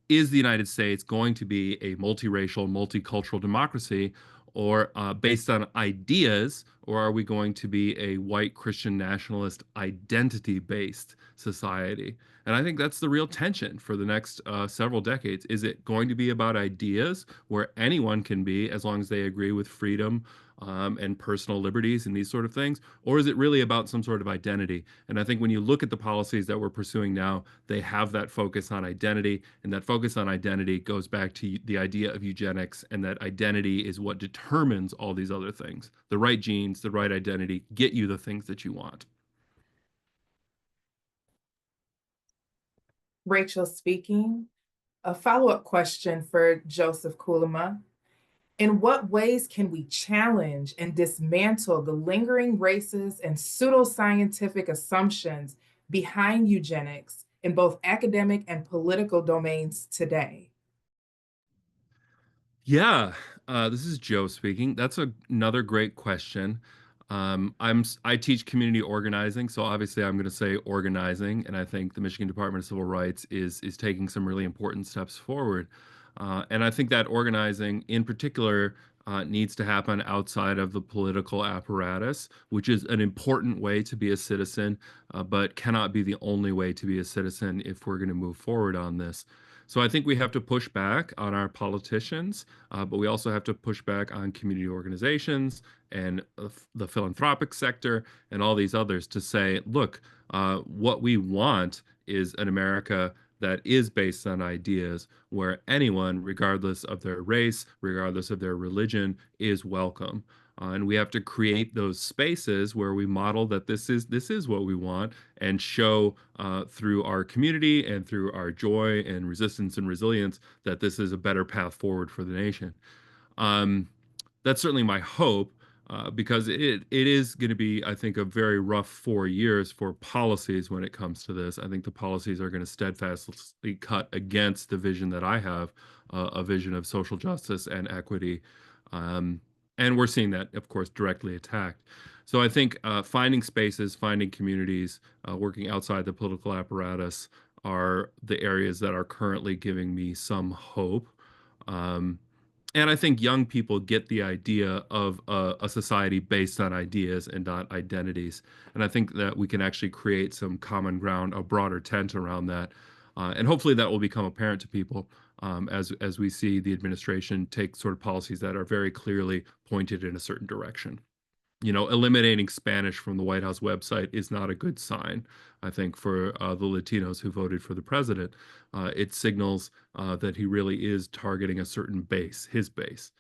the United States going to be a multiracial, multicultural democracy, or based on ideas, or are we going to be a white Christian nationalist identity-based society? And I think that's the real tension for the next several decades. Is it going to be about ideas where anyone can be as long as they agree with freedom and personal liberties and these sort of things? Or is it really about some sort of identity? And I think when you look at the policies that we're pursuing now, they have that focus on identity, and that focus on identity goes back to the idea of eugenics, and that identity is what determines all these other things. The right genes, the right identity get you the things that you want. Rachel speaking. A follow-up question for Joseph Kulima. In what ways can we challenge and dismantle the lingering racist and pseudoscientific assumptions behind eugenics in both academic and political domains today? Yeah, this is Joe speaking. That's another great question. I teach community organizing, so obviously I'm going to say organizing, and I think the Michigan Department of Civil Rights is taking some really important steps forward. And I think that organizing, in particular, needs to happen outside of the political apparatus, which is an important way to be a citizen, but cannot be the only way to be a citizen if we're going to move forward on this. So I think we have to push back on our politicians, but we also have to push back on community organizations and the philanthropic sector and all these others to say, look, what we want is an America that is based on ideas where anyone, regardless of their race, regardless of their religion, is welcome. And we have to create those spaces where we model that this is what we want, and show through our community and through our joy and resistance and resilience that this is a better path forward for the nation. That's certainly my hope, because it is going to be, I think, a very rough 4 years for policies when it comes to this. I think the policies are going to steadfastly cut against the vision that I have, a vision of social justice and equity. And we're seeing that, of course, directly attacked. So I think finding spaces, finding communities, working outside the political apparatus are the areas that are currently giving me some hope. And I think young people get the idea of a society based on ideas and not identities. And I think that we can actually create some common ground, a broader tent around that. And hopefully that will become apparent to people as we see the administration take sort of policies that are very clearly pointed in a certain direction. You know, eliminating Spanish from the White House website is not a good sign, I think, for the Latinos who voted for the president. It signals that he really is targeting a certain base, his base.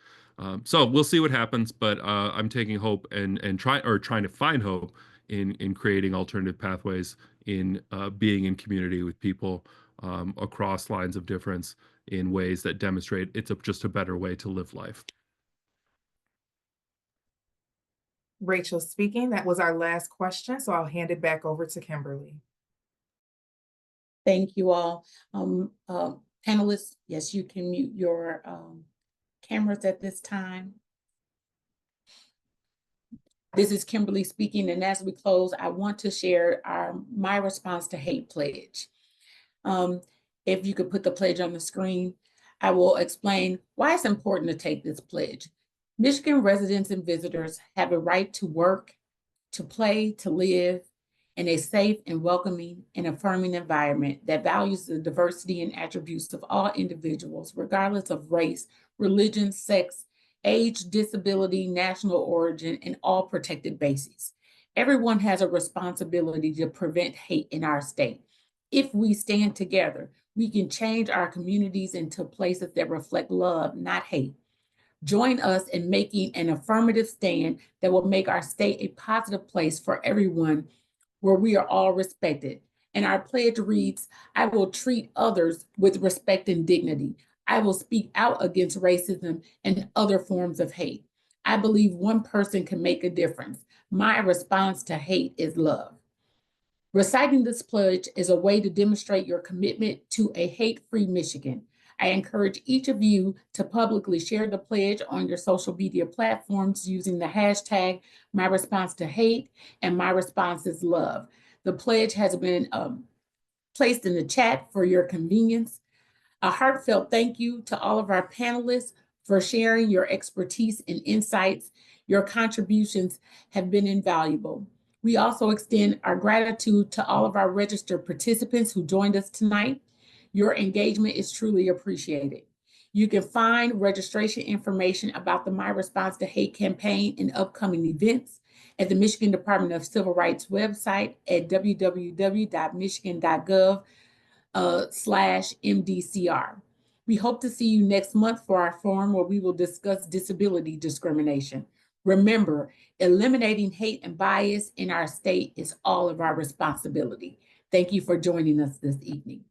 So we'll see what happens, but I'm taking hope and trying to find hope in creating alternative pathways, in being in community with people across lines of difference in ways that demonstrate it's just a better way to live life. Rachel speaking. That was our last question, so I'll hand it back over to Kimberly. Thank you all. Panelists, yes, you can mute your cameras at this time. This is Kimberly speaking, and as we close, I want to share my response to hate pledge. If you could put the pledge on the screen, I will explain why it's important to take this pledge. Michigan residents and visitors have a right to work, to play, to live in a safe and welcoming and affirming environment that values the diversity and attributes of all individuals, regardless of race, religion, sex, age, disability, national origin, and all protected bases. Everyone has a responsibility to prevent hate in our state. If we stand together, we can change our communities into places that reflect love, not hate. Join us in making an affirmative stand that will make our state a positive place for everyone where we are all respected. And our pledge reads, I will treat others with respect and dignity. I will speak out against racism and other forms of hate. I believe one person can make a difference. My response to hate is love. Reciting this pledge is a way to demonstrate your commitment to a hate-free Michigan. I encourage each of you to publicly share the pledge on your social media platforms using the hashtag #MyResponseToHate and #MyResponseIsLove. The pledge has been placed in the chat for your convenience. A heartfelt thank you to all of our panelists for sharing your expertise and insights. Your contributions have been invaluable. We also extend our gratitude to all of our registered participants who joined us tonight. Your engagement is truly appreciated. You can find registration information about the My Response to Hate campaign and upcoming events at the Michigan Department of Civil Rights website at www.michigan.gov/MDCR. We hope to see you next month for our forum where we will discuss disability discrimination. Remember, eliminating hate and bias in our state is all of our responsibility. Thank you for joining us this evening.